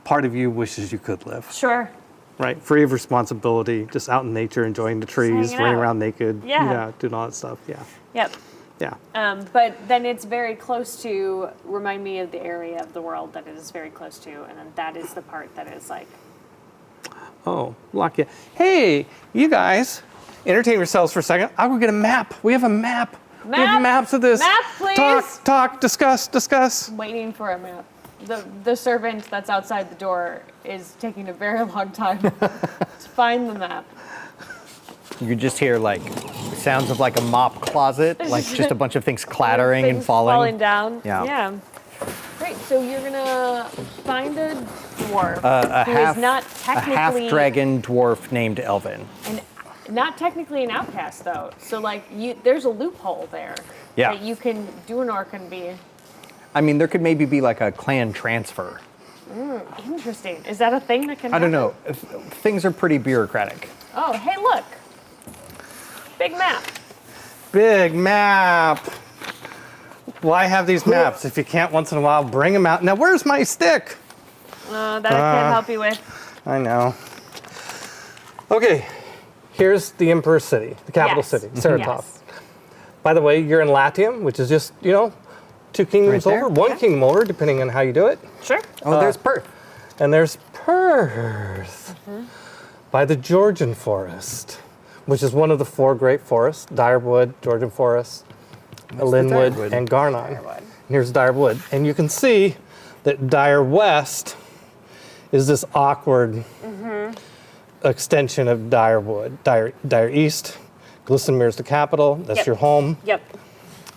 part of you wishes you could live. Sure. Right, free of responsibility, just out in nature, enjoying the trees, hanging running out. around naked. Yeah. Doing all that stuff. Yeah, Yep. yeah. But then it's very close to, remind me of the area of the world that it is very close to, and then that is the part that is like, Oh, lucky. Hey, you guys, entertain yourselves for a second. I'll go get a map. We have a map. We have Map? maps of this. Map, please. Talk, discuss. waiting for a map. The servant that's outside the door is taking a very long time to find the map. You just hear sounds of a mop closet, just a bunch of things clattering and Things falling. down. Yeah. Great. So you're gonna find a dwarf A who is not half technically dragon dwarf named Elvin. and not technically an outcast though. So there's a loophole there Yeah. that you can do an orc and be. I mean, there could maybe be a clan transfer. Interesting. Is that a thing that can I don't happen? know. Things are pretty bureaucratic. Oh, hey, look. Big map. Big map. Why have these maps? If you can't once in a while, bring them out. Now, where's my stick? That I can't help you with. I know. Okay, here's the Emperor City, the capital Yes. city, Saratof. Yes. By the way, you're in Latium, which is just, 2 kingdoms Right there. over, 1 kingdom over, depending on how you do it. Sure. Oh, there's Perth. And there's Perth by the Georgian forest, which is one of the 4 great forests, Direwood, Georgian forest, Linwood, Direwood? and Garnon. Direwood. And here's Direwood. And you can see that Dire West is this awkward extension of Direwood. Dire East, Glissomer's the capital, that's Yep. your home. Yep.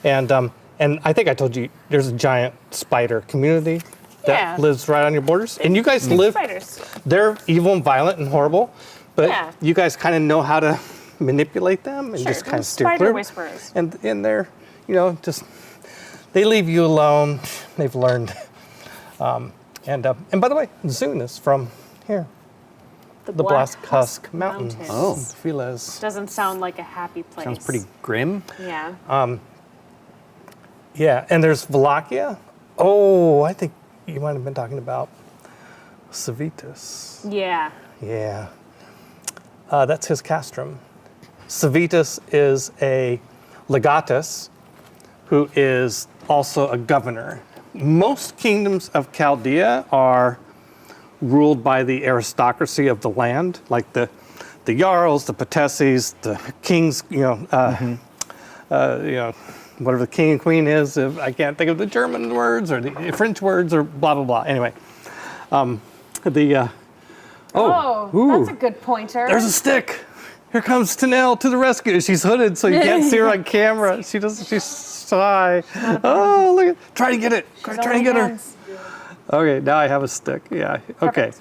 And I think I told you there's a giant spider community that Yeah. lives right on your borders. And you guys live, Spiders. they're evil and violent and horrible, but Yeah. you guys kind of know how to manipulate them and Sure. just kind of steer Spider clear. whisperers. And they're, just, they leave you alone. They've learned. And by the way, Zune is from here, the Black Husk Mountains. Oh. Files. Doesn't sound like a happy place. Sounds pretty grim. Yeah. Yeah, and there's Wallachia. Oh, I think you might have been talking about Civitas. Yeah. Yeah. That's his castrum. Civitas is a legatus who is also a governor. Most kingdoms of Chaldea are ruled by the aristocracy of the land, like the jarls, the patesses, the kings, whatever the king and queen is. I can't think of the German words or the French words or blah, blah, blah. Anyway, Oh, ooh. that's a good pointer. There's a stick. Here comes Tanel to the rescue. She's hooded, so you can't see her on camera. She's shy. Oh, look at, try to get it. Try to get her. Okay, now I have a stick. Yeah, okay.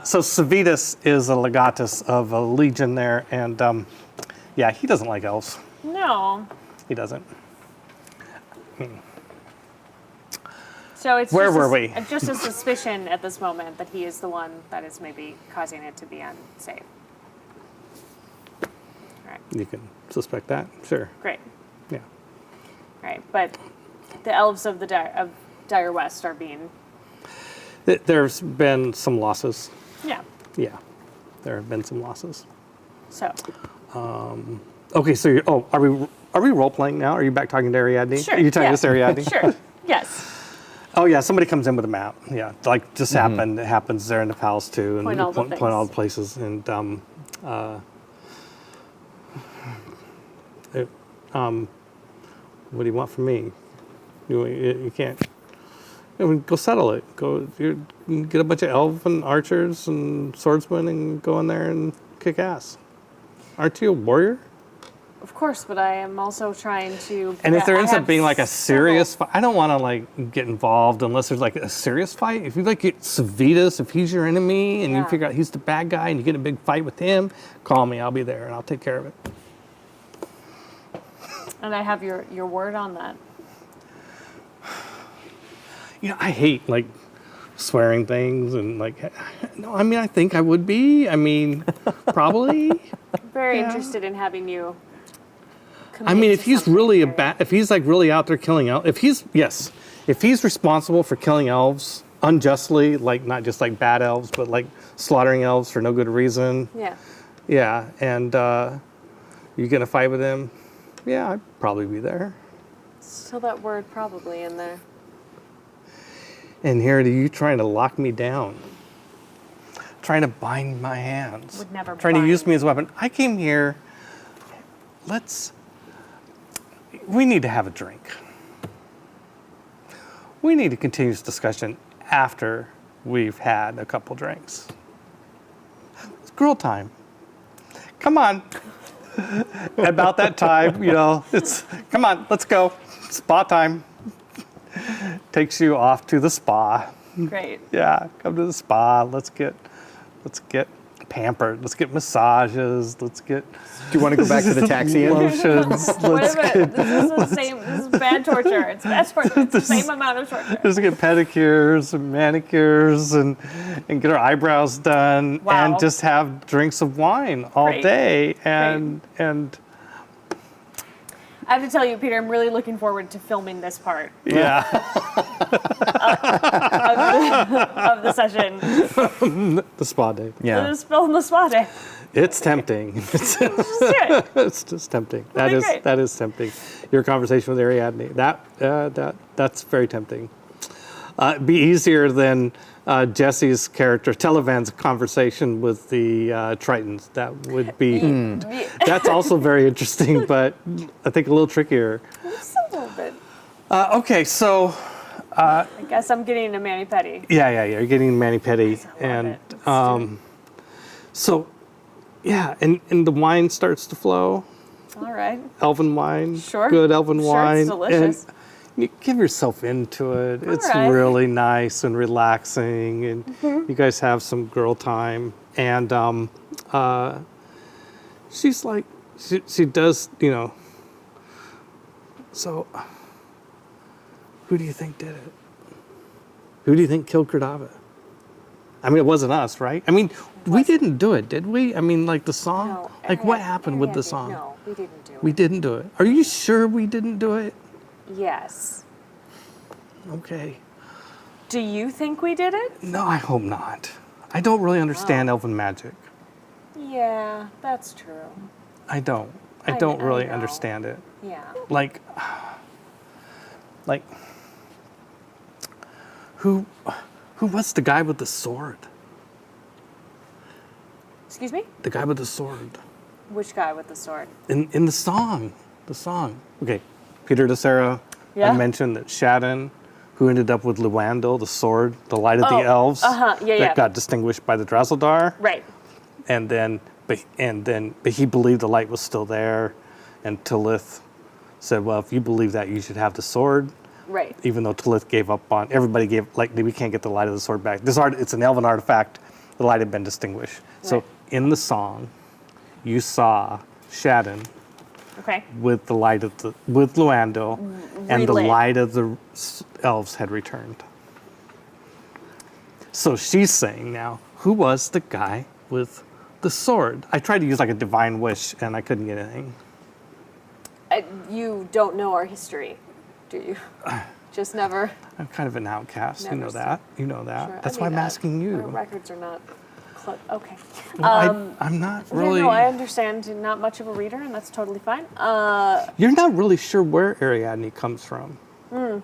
So Civitas is a legatus of a legion there, and yeah, he doesn't like elves. No. He doesn't. So it's Where just were we? Just a suspicion at this moment that he is the one that is maybe causing it to be unsafe. All right. You can suspect that, sure. Great. Yeah. All right. But the elves of the Dire West are being. There's been some losses. Yeah. Yeah, there have been some losses. So. Okay, so are we role playing now? Are you back talking to Ariadne? Sure. Are you telling yeah. us Ariadne? Sure. Yes. Oh yeah, somebody comes in with a map. Yeah, like just happened. It happens there in the palace too, and Point all the point all things. the places. And what do you want from me? You can't. Go settle it. You get a bunch of elven archers and swordsmen and go in there and kick ass. Aren't you a warrior? Of course, but I am also trying to. And if there I ends up have being like a serious several- fight, I don't want to like get involved unless there's like a serious fight. If you like get Civitas, if he's your enemy and you Yeah. figure out he's the bad guy and you get in a big fight with him, call me. I'll be there and I'll take care of it. And I have your word on that. I hate like swearing things and like, no, I mean, I think I would be. I mean, probably. Very Yeah. interested in having you. I mean, if commit to he's something really here. if he's like really out there killing elves, if he's responsible for killing elves unjustly, like not just like bad elves, but like slaughtering elves for no good reason, Yeah. yeah, and you get in a fight with him, yeah, I'd probably be there. Still that word probably in there. And here are you trying to lock me down, trying to bind my hands, Would never trying to use bind. me as a weapon. I came here. We need to have a drink. We need to continue this discussion after we've had a couple drinks. It's girl time. Come on. About that time, come on, let's go. Spa time. Takes you off to the spa. Great. Yeah, come to the spa. Let's get pampered. Let's get massages. Let's get. Do you want to go back to the taxi inn? Lotions. What if this is the same? This is bad torture. It's bad torture. It's the same amount of torture. Just get pedicures and manicures and get our eyebrows done Wow. and just have drinks of wine all Great. day and I have to tell you, Peter, I'm really looking forward to filming this part yeah. of the session. The spa day. Yeah. Just film the spa day. It's tempting. Just do it. It's just tempting. That'd be great. That is tempting. Your conversation with Ariadne. That's very tempting. It'd be easier than Jesse's character Televan's conversation with the Tritons. That would be. That's also very interesting, but I think a little trickier. Just a little bit. Okay, so I guess I'm getting a mani-pedi. yeah. You're getting mani-pedi, I love and it. Let's do it. so yeah, and the wine starts to flow. All right. Elven wine. Sure. Good elven Sure, wine. it's delicious. And you give yourself into it. It's right. really nice and relaxing, and you guys have some girl time. And she's like, she does, So, who do you think did it? Who do you think killed Kordava? I mean, it wasn't us, right? I mean, we didn't do it, did we? I mean, like the song? No, Like, what happened with the song? No, we didn't do it. We didn't do it. Are you sure we didn't do it? Yes. Okay. Do you think we did it? No, I hope not. I don't really understand elven magic. Yeah, that's true. I don't. I I don't really know. understand it. Yeah. Like, who was the guy with the sword? Excuse me? The guy with the sword. Which guy with the sword? In the song. The song. Okay. Peter DeSera, Yeah? I mentioned that Shadon, who ended up with Luandel, the sword, the light of Oh, the elves, yeah, that yeah. got distinguished by the Drazeldar. Right. And then he believed the light was still there, and Tilith said, "Well, if you believe that, you should have the sword." Right. Even though Tilith gave up on, everybody gave, like, we can't get the light of the sword back. It's an elven artifact. The light had been distinguished. So Right. in the song, you saw Shadon Okay. with the light with Luandel, and the Relit. light of the elves had returned. So she's saying now, who was the guy with the sword? I tried to use like a divine wish, and I couldn't get anything. You don't know our history, do you? Just never. I'm kind of an outcast. Never You know seen- that. You know that. Sure. That's I why mean, I'm asking you. Our records are not. Okay. Well, I'm not really. Yeah, no, I understand. Not much of a reader, and that's totally fine. You're not really sure where Ariadne comes from. Hmm.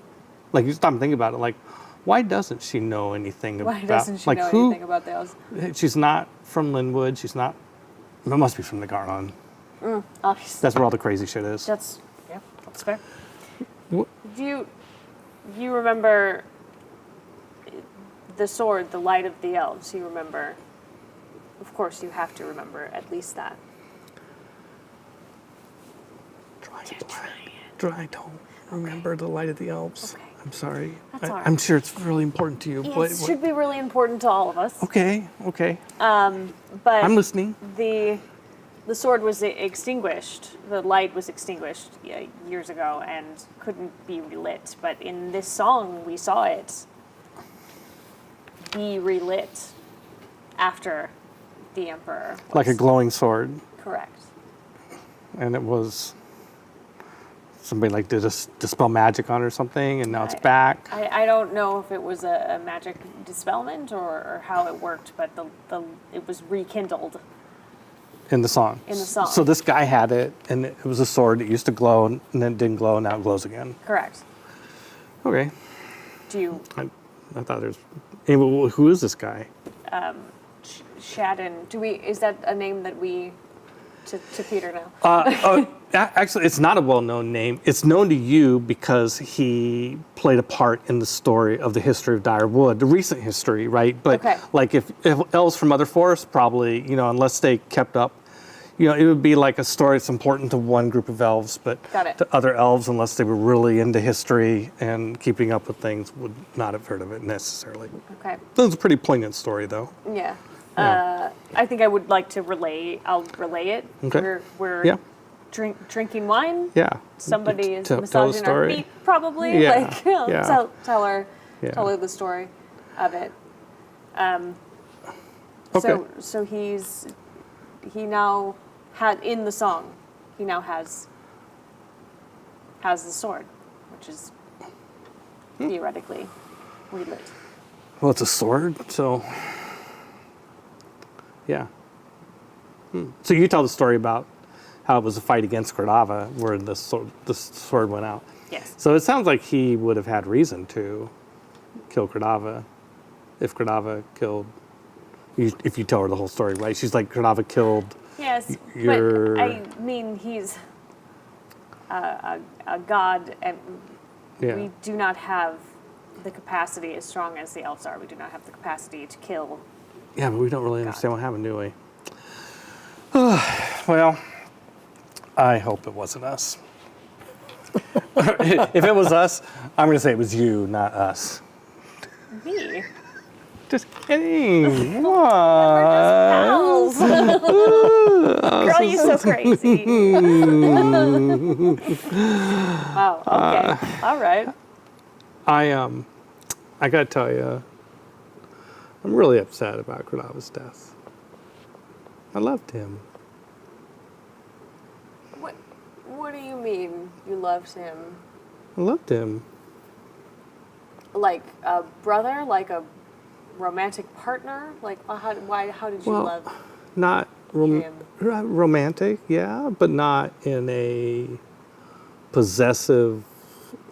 Like, you stop and think about it. Like, why doesn't she know anything about? Why doesn't she like, know who, anything about the elves? She's not from Linwood. She's not. It must be from the Garnon. Obviously. That's where all the crazy shit is. That's fair. Wh- Do you remember the sword, the light of the elves? You remember? Of course, you have to remember at least that. I don't remember the light of the elves. Okay. I'm sorry. That's all right. I'm sure it's really important to you. It should be really important to all of us. Okay. But I'm listening. the sword was extinguished. The light was extinguished years ago and couldn't be relit. But in this song, we saw it be relit after the emperor was Like a glowing sword. correct. And it was somebody like did a dispel magic on it or something, and now it's I- back. I don't know if it was a magic dispelment or how it worked, but it was rekindled. In the song. In the song. So this guy had it, and it was a sword that used to glow, and then it didn't glow, and now it glows again. Correct. Okay. Do you I thought there's. Anyway, who is this guy? Shadon? Is that a name that we to Peter now? Actually, it's not a well-known name. It's known to you because he played a part in the story of the history of Dire Wood, the recent history, right? But Okay. like if elves from other forests, probably, unless they kept up, it would be like a story that's important to one group of elves, but Got it. to other elves, unless they were really into history and keeping up with things, would not have heard of it necessarily. Okay. That's a pretty poignant story, though. Yeah. I think I would like to relay. I'll relay it. Okay. We're Yeah. drinking wine. Yeah. Somebody is Tell the massaging our story. feet, probably. Yeah, Like, yeah. tell her Yeah. the story of it. Okay. So he now had in the song. He now has the sword, which is theoretically relit. Well, it's a sword, so yeah. So you tell the story about how it was a fight against Cordava where the sword went out. Yes. So it sounds like he would have had reason to kill Cordava if Cordava killed. If you tell her the whole story, right? She's like, Cordava killed. Yes, Your- but I mean, he's a god, and Yeah. we do not have the capacity as strong as the elves are. We do not have the capacity to kill. Yeah, but we don't really understand what happened, do we? Well, I hope it wasn't us. If it was us, I'm going to say it was you, not us. Me. Just kidding. What? Pals. Girl, you so crazy. Wow. Okay. All right. I got to tell you, I'm really upset about Cordava's death. I loved him. What do you mean you loved him? I loved him. Like a brother? Like a romantic partner? Like how did you love Not him? romantic, yeah, but not in a possessive,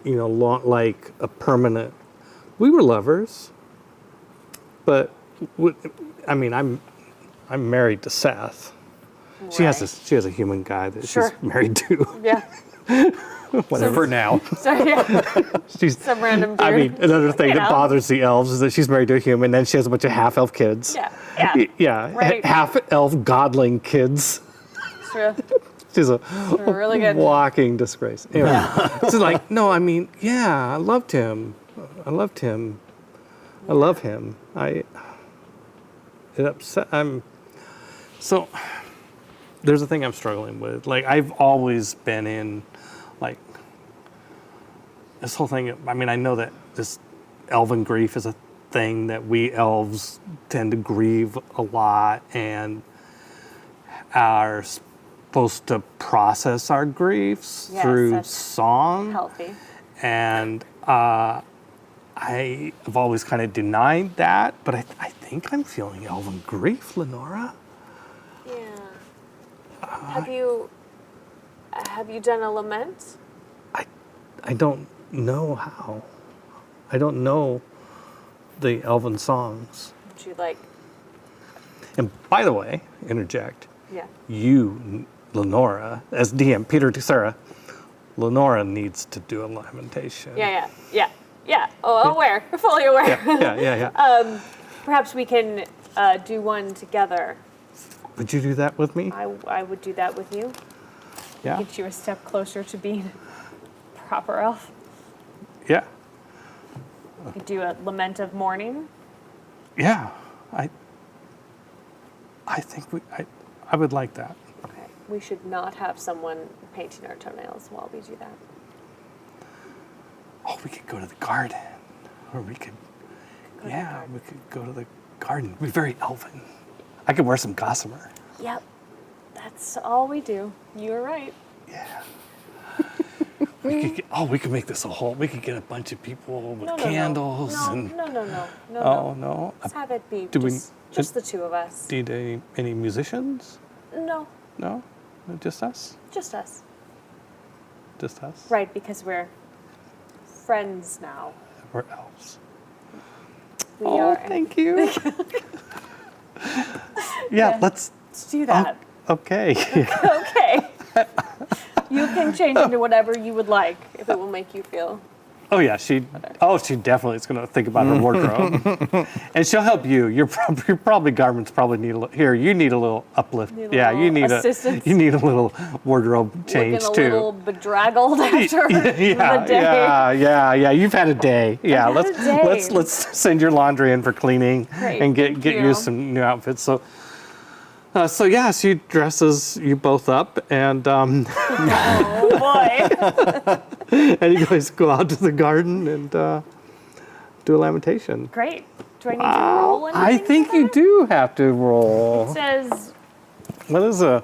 like a permanent. We were lovers, but I'm married to Seth. She has a human guy that Sure. she's married to. Yeah. Whatever now. So yeah. She's Some random dude. another thing You that know? bothers the elves is that she's married to a human, then she has a bunch of half-elf kids. Yeah. Yeah. Yeah, Right. half-elf godling kids. True. She's a Really good. walking disgrace. Anyway, so like, no, I mean, yeah, I loved him. I loved him. I love him. It upset. So there's a thing I'm struggling with. Like, I've always been in, like, this whole thing. I mean, I know that this elven grief is a thing that we elves tend to grieve a lot and are supposed to process our griefs Yes, through that's song. Healthy. And I have always kind of denied that, but I think I'm feeling elven grief, Lenora. Yeah. Have you done a lament? I don't know how. I don't know the elven songs. Would you like? And by the way, interject, Yeah. you, Lenora, as DM, Peter to Sarah, Lenora needs to do a lamentation. Yeah. Oh, aware. Fully aware. Yeah. Perhaps we can do one together. Would you do that with me? I would do that with you. Yeah. Get you a step closer to being a proper elf. Yeah. We could do a lament of mourning. Yeah. I think I would like that. Okay. We should not have someone painting our toenails while we do that. Oh, we could go to the garden. Or we could, we could go to the garden. It'd be very elven. I could wear some gossamer. Yep. That's all we do. You're right. Yeah. we could make this a whole, we could get a bunch of people with No. candles and. No. Oh, no. Let's have it be Do we- just the two of us. Need any musicians? No, No? Just us? just us. Just us? Right, because we're friends now. We're elves. We Oh, are. thank you. Yeah, let's. do that. Okay. Okay. You can change into whatever you would like if it will make you feel Oh yeah, she definitely is going to think about her wardrobe, and she'll help you. Your probably garments probably need a little. Here, you need a little uplift. Need a Yeah, little you need assistance. you need a little wardrobe change Looking a too. little bedraggled after the day. Yeah. You've had a day. Yeah, I've had a day. let's send your laundry in for cleaning Great, and get thank you you. some new outfits. So yeah, she dresses you both up, and Oh boy. and you guys go out to the garden and do a lamentation. Great. Do I need to roll anything? I think for you that? do have to roll. It says, What is the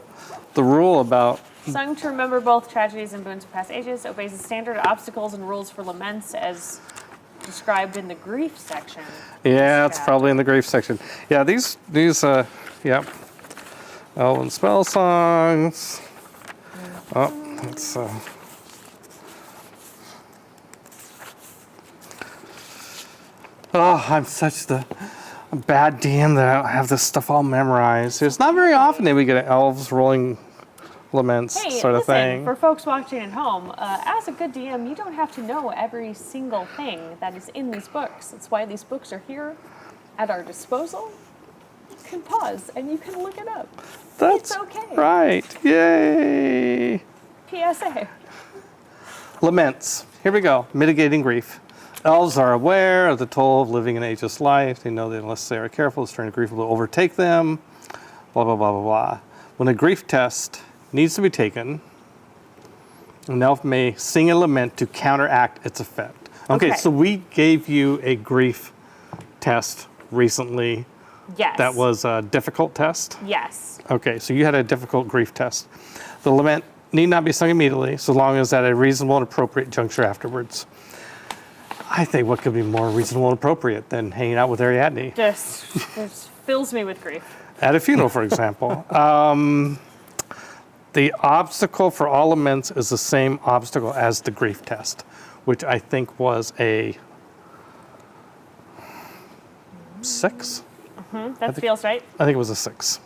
rule about? sung to remember both tragedies and boons of past ages, obeys the standard obstacles and rules for laments as described in the grief section. Yeah, it's probably in the grief section. Yeah, these yeah. Elven spell songs. Oh, it's Oh, I'm such the bad DM that I don't have this stuff all memorized. It's not very often that we get elves rolling laments Hey, sort of listen, thing. for folks watching at home, as a good DM, you don't have to know every single thing that is in these books. That's why these books are here at our disposal. You can pause and you can look it up. That's it's okay. right. Yay. PSA. Laments. Here we go. Mitigating grief. Elves are aware of the toll of living an ageless life. They know that unless they are careful, the strain of grief will overtake them. Blah, blah, blah, blah, blah. When a grief test needs to be taken, an elf may sing a lament to counteract its effect. Okay, so we gave you a grief test recently. Yes. That was a difficult test? Yes. Okay, so you had a difficult grief test. The lament need not be sung immediately, so long as at a reasonable and appropriate juncture afterwards. I think what could be more reasonable and appropriate than hanging out with Ariadne? Just fills me with grief. At a funeral, for example. The obstacle for all laments is the same obstacle as the grief test, which I think was a 6. That feels right. I think it was a 6.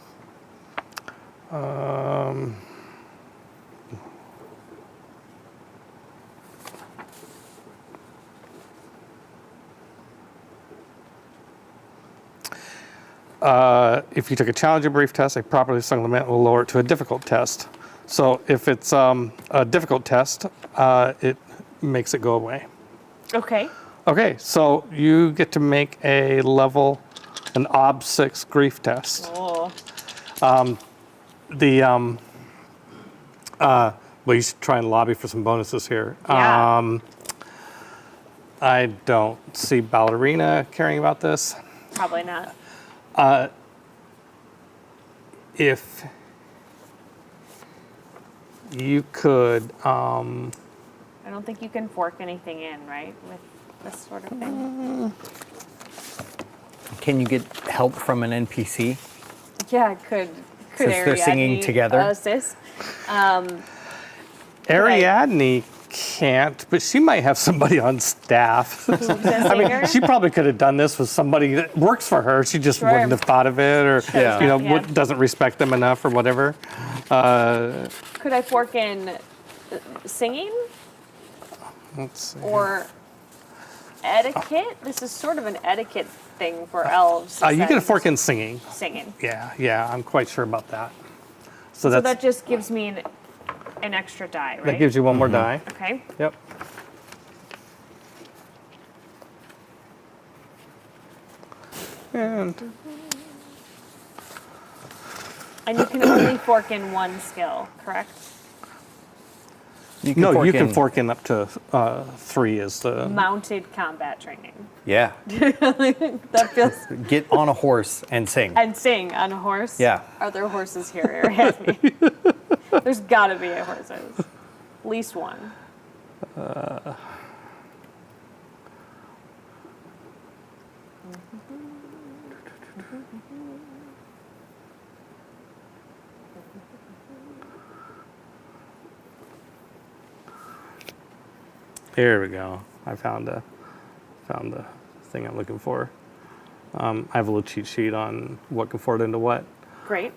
If you took a challenging brief test, a properly sung lament will lower it to a difficult test. So if it's a difficult test, it makes it go away. Okay. Okay, so you get to make an OB 6 grief test. Oh. Well, you should try and lobby for some bonuses here. Yeah. I don't see Ballerina caring about this. Probably not. If you could, I don't think you can fork anything in, right, with this sort of thing. Can you get help from an NPC? Yeah, could Since they're singing Ariadne together? assist? Ariadne can't, but she might have somebody on staff. I mean, she probably could have done this with somebody that works for her. She just Sure. wouldn't have thought of it, or Yeah. doesn't respect them enough, or whatever. Could I fork in singing Let's see. or etiquette? This is sort of an etiquette thing for elves. You is get that a fork in singing. singing. Yeah, I'm quite sure about that. So that just gives me an extra die, right? that gives you one more die. Okay. Yep. And And you can only fork in one skill, correct? You you can fork in up to 3 is the. Mounted combat training. Yeah. That feels. Get on a horse and sing. And sing on a horse? Yeah. Are there horses here, Ariadne? There's gotta be horses. At least one. There we go. I found the thing I'm looking for. I have a little cheat sheet on what can forward into what. Great.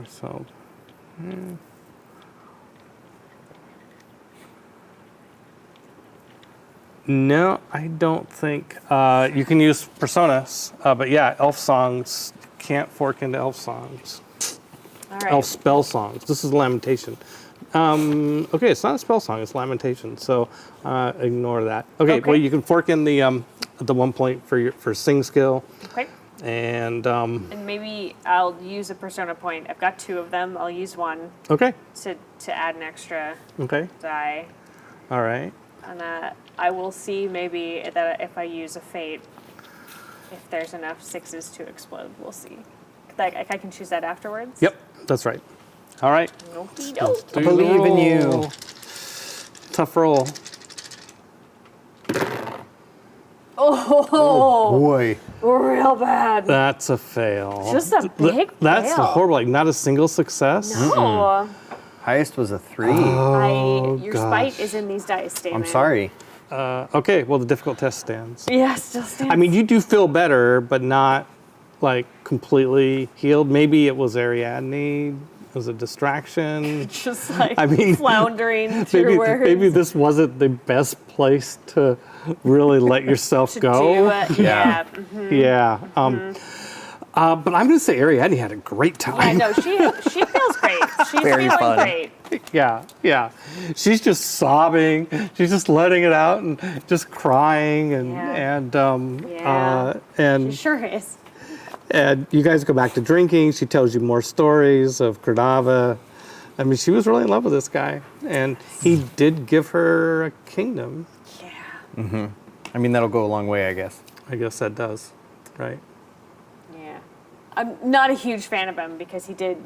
So. No, I don't think. You can use personas, but yeah, elf songs can't fork into elf songs. All right. Elf spell songs. This is Lamentation. Okay, it's not a spell song, it's Lamentation, so ignore that. Okay, Okay. well, you can fork in the 1 point for sing skill, Okay. and And maybe I'll use a persona point. I've got 2 of them. I'll use one okay, to add an extra okay, die. all right. And I will see maybe that if I use a fate, if there's enough 6s to explode. We'll see. I can choose that afterwards. Yep, that's right. All right. Okey Do doke. the believe in you. roll. Tough roll. Oh, Boy. real bad. That's a fail. Just a big That's fail. horrible. Like not a single success. No. Highest was a 3. Your gosh. spite is in these dice, Damon. I'm sorry. Okay, well the difficult test stands. Yeah, still stands. I mean, you do feel better, but not like completely healed. Maybe it was Ariadne. It was a distraction. just like I mean, floundering through Maybe, words. maybe this wasn't the best place to really let yourself to go. do it. Yeah. Yeah. But I'm going to say Ariadne had a great I time. know she feels great. She's Very feeling fun. great. Yeah. She's just sobbing. She's just letting it out and just crying Yeah. and She sure is. and you guys go back to drinking. She tells you more stories of Cordava. I mean, she was really in love with this guy, and he did give her a kingdom. Yeah. I mean, that'll go a long way, I guess. I guess that does, right? Yeah. I'm not a huge fan of him because he did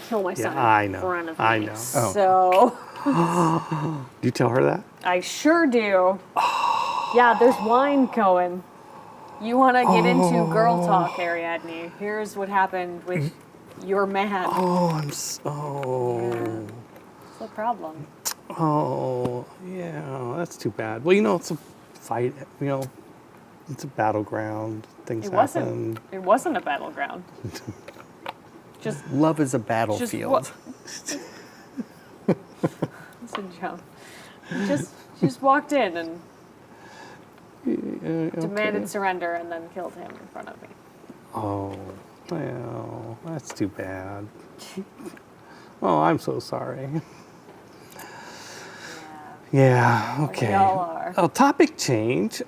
kill my son I in know. front of me. I know. So Do you tell her that? I sure do. Yeah, there's wine going. You want to get into girl talk, Ariadne. Here's what happened with your man. Oh, I'm so. What's the problem? Oh, yeah, that's too bad. Well, you know, it's a fight. You know, it's a battleground. Things happen. It wasn't a battleground. Just Love is a Just battlefield. listen, Joe. Just walked in and demanded surrender and then killed him in front of me. Oh, well, that's too bad. Oh, I'm so sorry. Yeah, okay. We all are. Oh, topic change.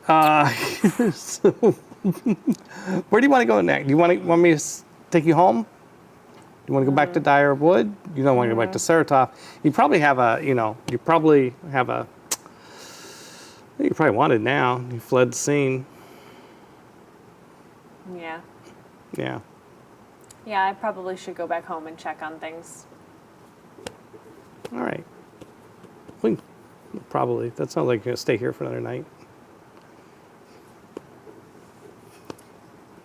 So, where do you want to go next? Do you want me to take you home? You want to go back to Dire Wood? You don't want to go back to Saratof. You probably have you probably wanted now. You fled the scene. Yeah. Yeah. Yeah, I probably should go back home and check on things. All right. Probably. That sounds like you're going to stay here for another night.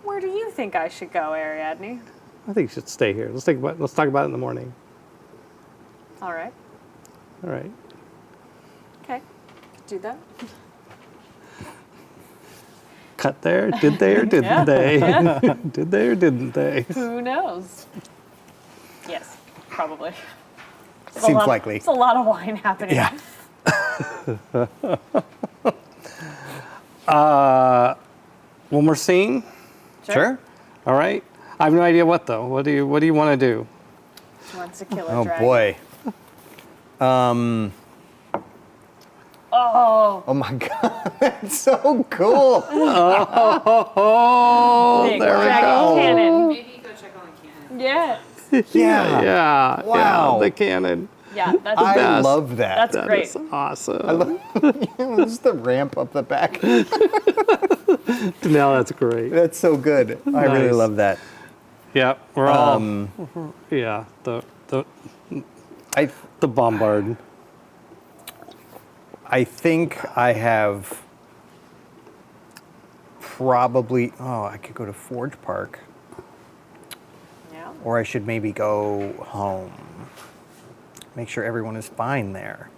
Where do you think I should go, Ariadne? I think you should stay here. Let's talk about it in the morning. All right. All right. Okay. Do that. Cut there. Did they or didn't Yeah. they? Did they or didn't they? Who knows? Yes, probably. There's Seems likely. There's a lot of wine happening. Yeah. One more scene. Sure. All right. I have no idea what though. What do you want to do? She wants to kill a Oh, dragon. boy. Oh, Oh, my God. That's so cool. Oh, big there we dragon go. cannon. Maybe go check on the cannon. Yeah. Yeah. Yeah. Wow. Yeah, the cannon. Yeah, that's I best. love that. That's That great. is awesome. This is the ramp up the back. No, that's great. That's so good. I really Nice. love that. Yeah, we're all. Yeah, I the bombard. I think I have probably. Oh, I could go to Forge Park, Yeah. or I should maybe go home. Make sure everyone is fine there.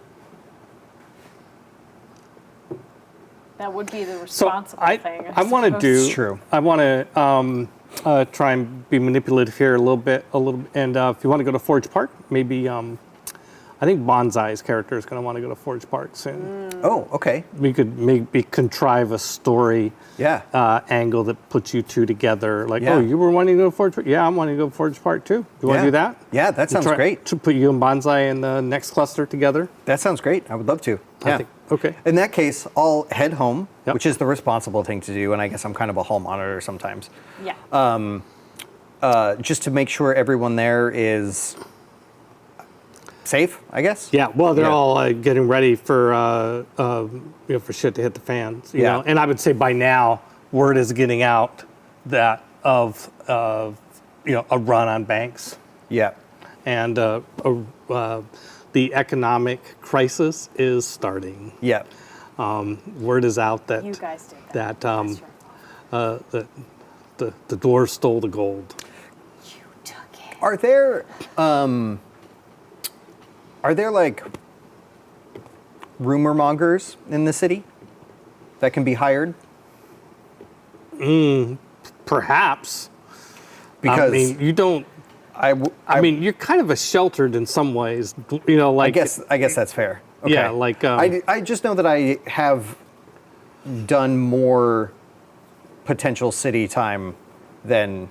That would be the So responsible thing. I want to suppose. do. It's true. I want to try and be manipulative here a little bit, and if you want to go to Forge Park, maybe I I think Bonsai's character is going to want to go to Forge Park soon. Oh, okay. We could maybe contrive a story angle that puts you two together. Like, oh, you were wanting to go to Forge Park? Yeah, I'm wanting to go to Forge Park too. Do you want to do that? Yeah, that sounds great. To put you and Bonsai in the next cluster together? That sounds great. I would love to. Yeah. Okay. In that case, I'll head home, which is the responsible thing to do, and I guess I'm kind of a hall monitor sometimes. Yeah. Just to make sure everyone there is safe, I guess. Yeah. Well, they're all getting ready for for shit to hit the fan. You know? And I would say by now, word is getting out that of a run on banks. Yeah. And the economic crisis is starting. Yeah. Word is out that You guys did that. the dwarves stole the gold. You took it. Are there like rumor mongers in the city that can be hired? Perhaps. Because I mean, you don't. I mean, you're kind of a sheltered in some ways. You know, like I guess that's fair. Okay. Yeah, like I just know that I have done more potential city time than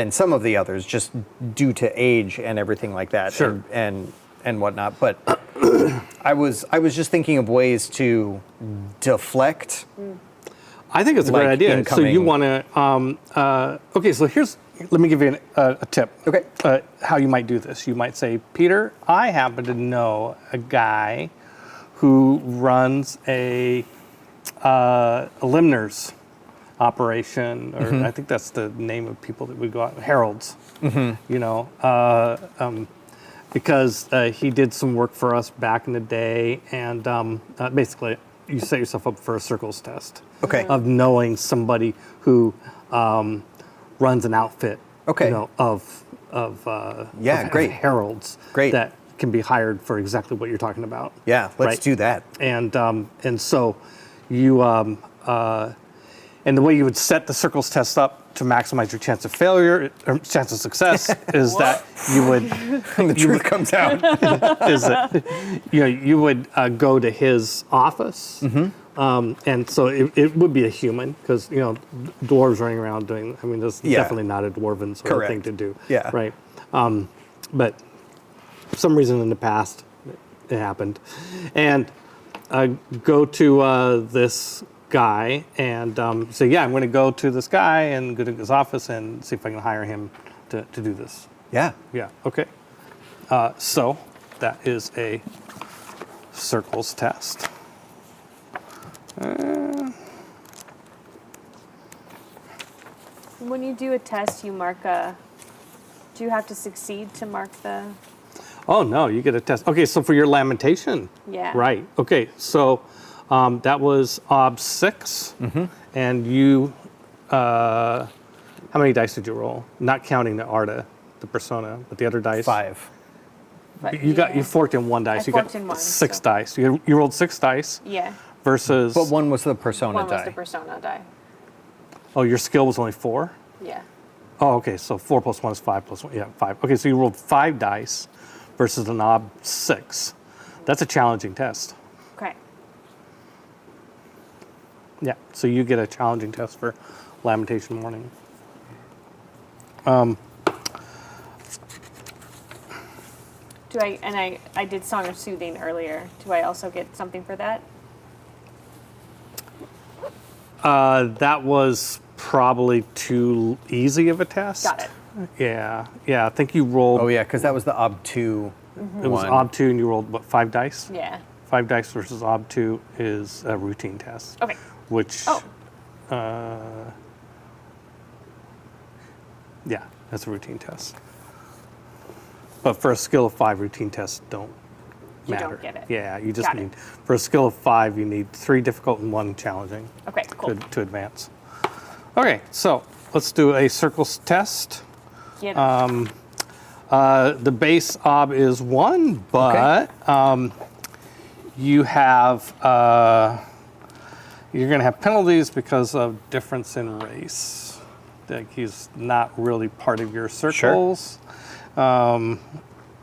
some of the others, just due to age and everything like that, Sure. and whatnot. But I was just thinking of ways to deflect. I think it's a great idea. So you want to? Okay, so let me give you a tip. Okay. How you might do this? You might say, Peter, I happen to know a guy who runs a limners operation, or I think that's the name of people that would go out, heralds. You know, because he did some work for us back in the day, and basically you set yourself up for a circles test. Okay. Of knowing somebody who runs an outfit. Okay. You know, of great heralds. Great. That can be hired for exactly what you're talking about. Yeah, let's do that. And so you and the way you would set the circles test up to maximize your chance of failure or chance of success is that you would The truth comes out. is that you would go to his office. And so it would be a human, because dwarves running around doing. I mean, that's definitely not a dwarven sort of thing to do. Yeah. Right. But for some reason in the past, it happened, and go to this guy and say, yeah, I'm going to go to this guy and go to his office and see if I can hire him to do this. Yeah. Yeah. Okay. So that is a circles test. When you do a test, you mark do you have to succeed to mark the? Oh no, you get a test. Okay, so for your lamentation. Yeah. Right. Okay, so that was ob 6, and you. How many dice did you roll? Not counting the Arda, the persona, but the other dice. 5. But You forked in 1 dice. I You forked got in 1, 6 so- dice. You rolled 6 dice. Yeah. Versus. But one was the persona One die. was the persona die. Oh, your skill was only 4. Yeah. Oh, okay. So 4 plus 1 is 5 plus 1. Yeah, 5. Okay, so you rolled 5 dice versus an ob 6. That's a challenging test. Okay. Yeah. So you get a challenging test for lamentation morning. Do I did Song of Soothing earlier. Do I also get something for that? That was probably too easy of a test. Got it. Yeah. I think you rolled. Oh yeah, because that was the ob 2. It was ob 2, and you rolled what, 5 dice? Yeah. 5 dice versus ob 2 is a routine test. Okay. Which. Oh. Yeah, that's a routine test. But for a skill of 5, routine tests don't You matter. don't get it. Yeah, you just Got it. need, for a skill of 5, you need 3 difficult and 1 challenging Okay. Cool. to advance. Okay, so let's do a circles test. Yeah. The base ob is 1, but you have you're going to have penalties because of difference in race. Like he's not really part of your circles.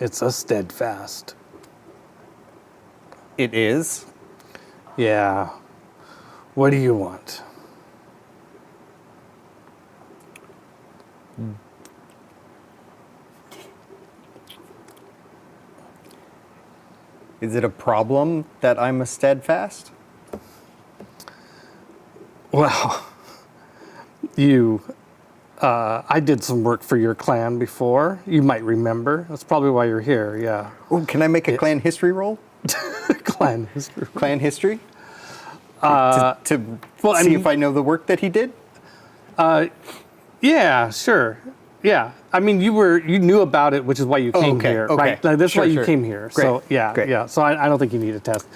It's a steadfast. It is? Yeah. What do you want? Is it a problem that I'm a steadfast? Well, I did some work for your clan before. You might remember. That's probably why you're here, yeah. Oh, can I make a clan history roll? Clan history. Clan history? To see if I know the work that he did? Yeah, sure. Yeah. I mean, you knew about it, which is why you came here, right? Like, that's why you came here. Great. So, yeah, Great. yeah. So I don't think you need a test.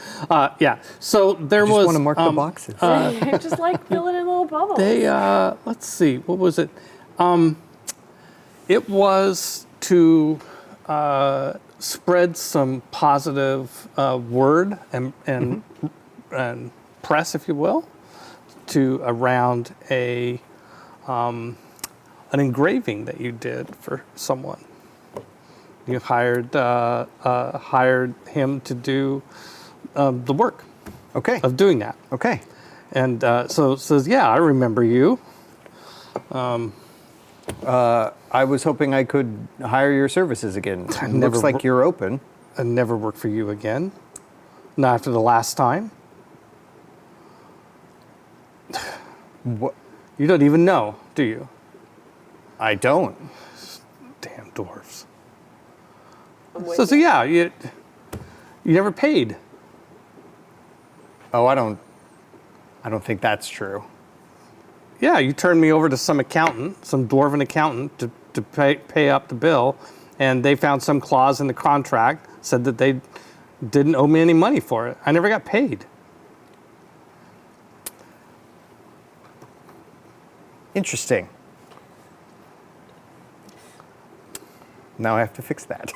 Yeah. So there I just was. want to mark the boxes. Just like filling in little bubbles. They, let's see, what was it? It was to spread some positive word and press, if you will, to around an engraving that you did for someone. You hired him to do the work Okay. of doing that. Okay. And so it says, yeah, I remember you. I was hoping I could hire your services again. It looks like you're open. I never work for you again. Not after the last time. What? You don't even know, do you? I don't. Damn dwarves. I'm with So you. yeah, you never paid. Oh, I don't think that's true. Yeah, you turned me over to some accountant, some dwarven accountant, to pay up the bill, and they found some clause in the contract said that they didn't owe me any money for it. I never got paid. Interesting. Now I have to fix that.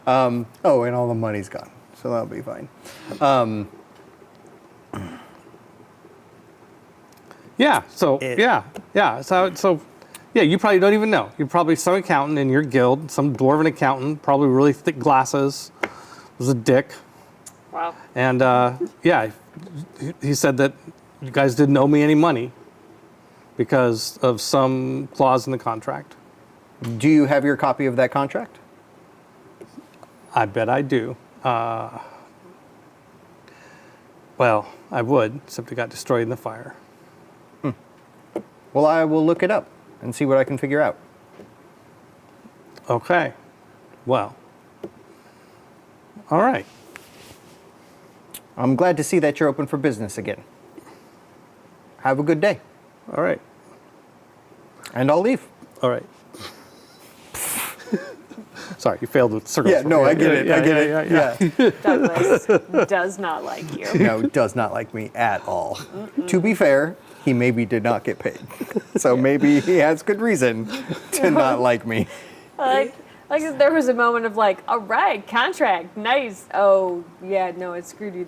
Oh, and all the money's gone, so that'll be fine. Yeah. So yeah. So yeah, you probably don't even know. You're probably some accountant in your guild, some dwarven accountant, probably really thick glasses. Was a dick, Wow. and yeah, he said that you guys didn't owe me any money because of some clause in the contract. Do you have your copy of that contract? I bet I do. Well, I would, except it got destroyed in the fire. Well, I will look it up and see what I can figure out. Okay. Well. All right. I'm glad to see that you're open for business again. Have a good day. All right. And I'll leave. All right. Sorry, you failed with circles. Yeah, no, I get it. I get it. Yeah. Douglas does not like you. No, does not like me at all. To be fair, he maybe did not get paid. So maybe he has good reason to not like me. Like there was a moment of like, all right, contract, nice. Oh yeah, no, it screwed you.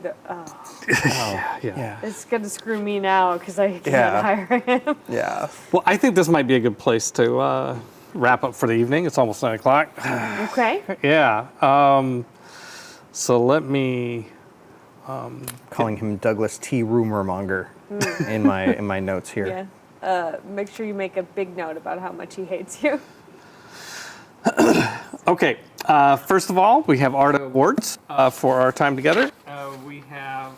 Yeah. It's gonna screw me now because I can't Yeah. hire him. Yeah. Well, I think this might be a good place to wrap up for the evening. It's almost 9 o'clock. Okay. Yeah. So let me. Calling him Douglas T. Rumormonger in my notes here. Yeah. Make sure you make a big note about how much he hates you. Okay. First of all, we have Art Awards for our time together. We have.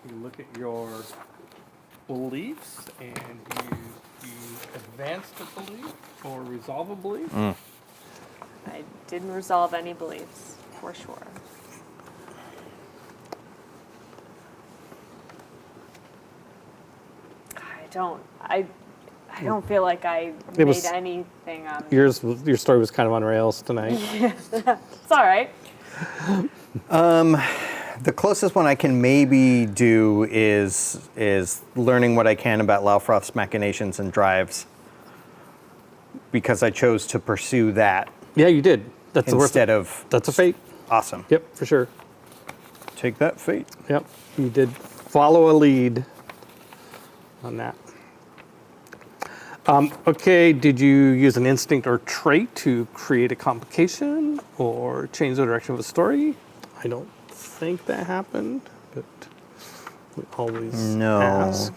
You look at your beliefs and you advance a belief or resolve a belief. I didn't resolve any beliefs, for sure. I don't feel like I made was- anything on Your story was kind of on rails tonight. It's all right. The closest one I can maybe do is learning what I can about Laufroth's machinations and drives, because I chose to pursue that Yeah, you did. That's instead the of That's a fate. awesome. Yep, for sure. Take that, fate. Yep, you did follow a lead on that. Okay, did you use an instinct or trait to create a complication or change the direction of a story? I don't think that happened, but we always ask.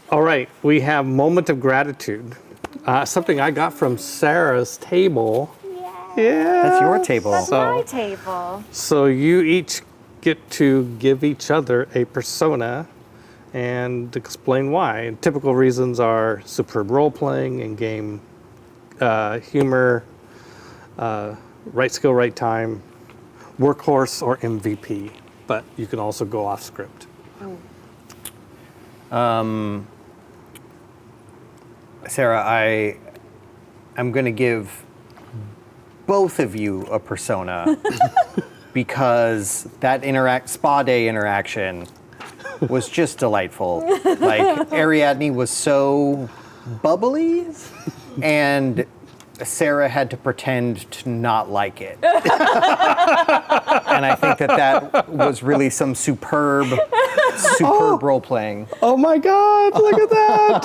All right, we have moment of gratitude. Something I got from Sarah's table. Yeah. That's your table. That's my table. So you each get to give each other a persona and explain why. And typical reasons are superb role-playing, in-game humor, right skill, right time, workhorse, or MVP. But you can also go off script. Sarah, I'm going to give both of you a persona because that spa day interaction was just delightful. Like, Ariadne was so bubbly, and Sarah had to pretend to not like it. And I think that was really some superb role-playing. Oh my God, look at that.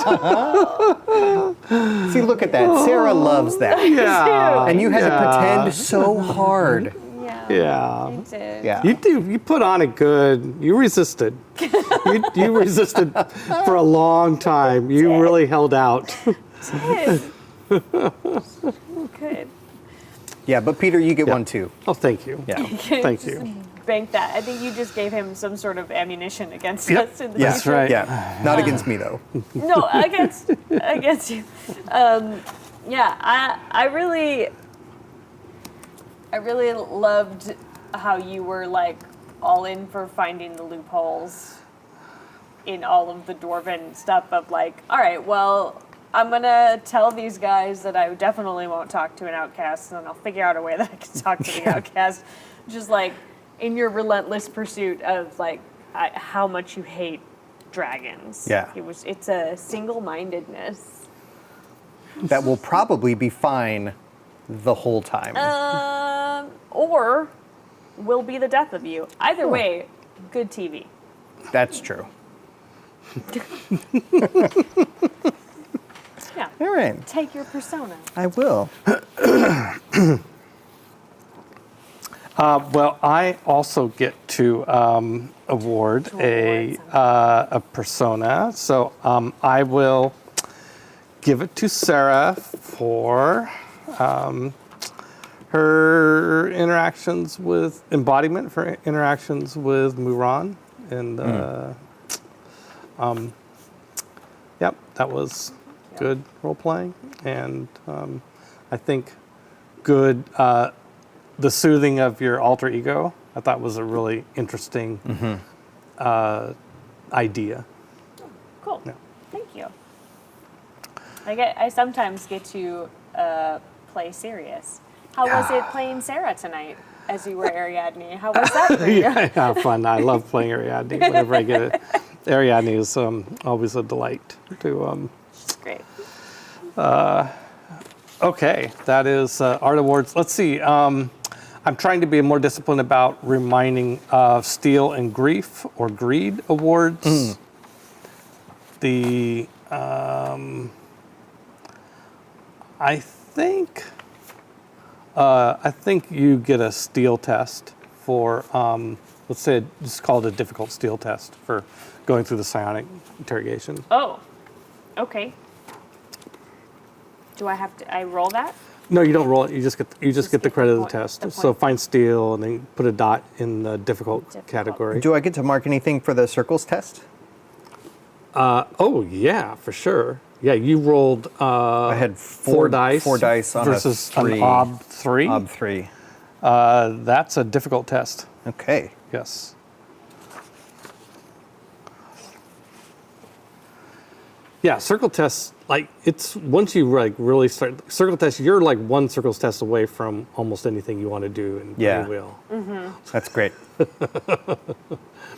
See, look at that. Sarah loves that. Yeah. And you had to pretend so hard. Yeah. You did. Yeah. You put on it good. You resisted. you resisted for a long time. You really held out. Good. Yeah, but Peter, you get one too. Oh, thank you. Yeah. Thank you. Bank that. I think you just gave him some sort of ammunition against Yep. us in the That's future. right. Yeah. Not against me though. No, against you. I really loved how you were like all in for finding the loopholes in all of the dwarven stuff of like, all right, well, I'm gonna tell these guys that I definitely won't talk to an outcast, and then I'll figure out a way that I can talk to the outcast. Just like in your relentless pursuit of like how much you hate dragons. Yeah. It's a single-mindedness. That will probably be fine the whole time. Or will be the death of you. Either way, good TV. That's true. Yeah. All right. Take your persona. I will. Well, I also get to award a persona. So I will give it to Sarah for her interactions with embodiment, for interactions with Muran. And yep, that was good role playing. And I think good. The soothing of your alter ego, I thought was a really interesting idea. Cool. Yeah. Thank you. I sometimes get to play serious. How was it playing Sarah tonight as you were Ariadne? How was that for you? Yeah, fun. I love playing Ariadne whenever I get it. Ariadne is always a delight to. Great. Okay, that is Art Awards. Let's see. I'm trying to be more disciplined about reminding Steel and Grief or Greed Awards. The I think you get a Steel test for let's say just call it a difficult Steel test for going through the psionic interrogation. Oh, okay. Do I have to? I roll that? No, you don't roll it. You just get the credit of the point- test. the So point. find Steel and then put a dot in the difficult category. Do I get to mark anything for the circles test? Oh yeah, for sure. Yeah, you rolled. I had four dice. 4 dice on versus a 3. an ob 3. Ob 3. That's a difficult test. Okay. Yes. Yeah, circle tests. Like it's once you like really start circle tests, you're like one circles test away from almost anything you want to do in Yeah. wheel. That's great.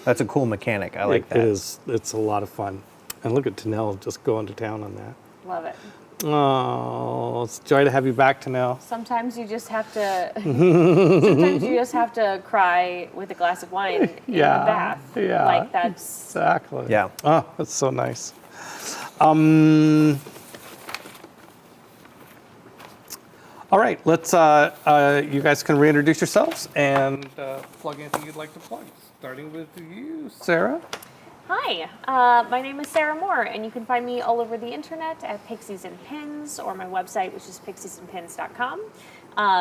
That's a cool mechanic. I like that. It is. It's a lot of fun. And look at Tanel just going to town on that. Love it. Oh, it's a joy to have you back, Tanel. Sometimes you just have to. Sometimes you just have to cry with a glass of wine in Yeah, the bath. yeah. Like that's. Exactly. Yeah. Oh, that's so nice. All right, let's. You guys can reintroduce yourselves and plug anything you'd like to plug. Starting with you, Sarah. Hi, my name is Sarah Moore, and you can find me all over the internet at Pixies and Pins, or my website, which is pixiesandpins.com.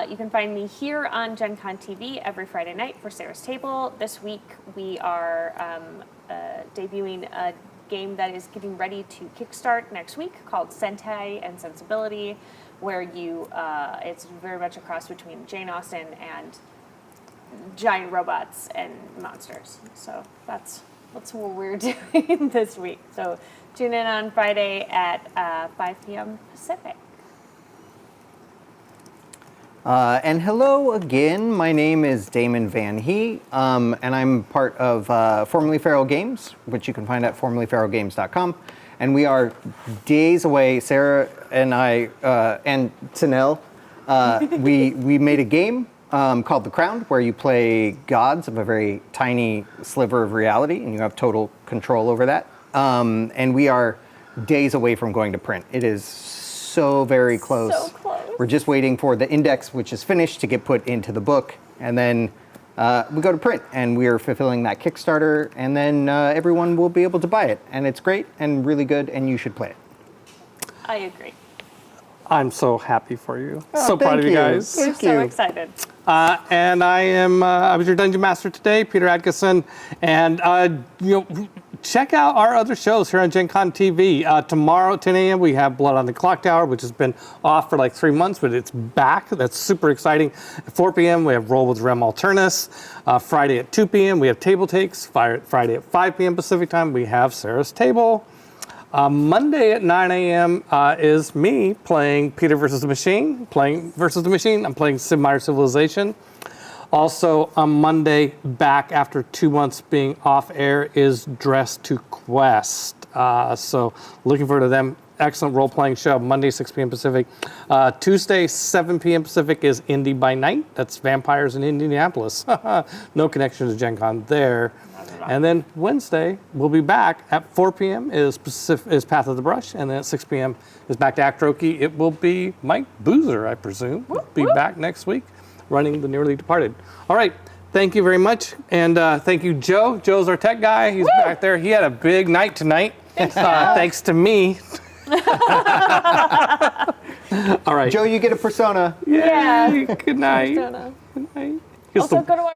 You can find me here on Gen Con TV every Friday night for Sarah's Table. This week we are debuting a game that is getting ready to kickstart next week called Sentai and Sensibility, where you it's very much a cross between Jane Austen and giant robots and monsters. So that's what we're doing this week. So tune in on Friday at 5 p.m. Pacific. And hello again. My name is Damon Van Hee, and I'm part of Formerly Feral Games, which you can find at formerlyferalgames.com. And we are days away. Sarah and I and Tanel, we made a game called The Crown, where you play gods of a very tiny sliver of reality, and you have total control over that. And we are days away from going to print. It is so very close. So close. We're just waiting for the index, which is finished, to get put into the book, and then we go to print, and we are fulfilling that Kickstarter, and then everyone will be able to buy it, and it's great and really good, and you should play it. I agree. I'm so happy for you. Oh, so proud of you guys. Thank So you. excited. And I was your Dungeon Master today, Peter Adkison. And check out our other shows here on Gen Con TV. Tomorrow at 10 a.m. we have Blood on the Clock Tower, which has been off for like 3 months, but it's back. That's super exciting. At 4 p.m. we have Roll with Rem Alternus. Friday at 2 p.m. we have Table Takes. Friday at 5 p.m. Pacific time we have Sarah's Table. Monday at 9 a.m. Is me playing Peter versus the Machine. I'm playing Sid Meier's Civilization. Also on Monday, back after 2 months being off air, is Dress to Quest. So looking forward to them. Excellent role-playing show. Monday, 6 p.m. Pacific. Tuesday, 7 p.m. Pacific is Indie by Night. That's Vampires in Indianapolis. No connection to Gen Con there. And then Wednesday, we'll be back at 4 p.m. is Path of the Brush, and then at 6 p.m. is back to Actoroke. It will be Mike Boozer, I presume. Be back next week, running The Nearly Departed. All right, thank you very much, and thank you, Joe. Joe's our tech guy. He's back there. He had a big night tonight, thanks to me. All right. Joe, you get a persona. Yeah. Good night. Persona. Good night. Also, go to our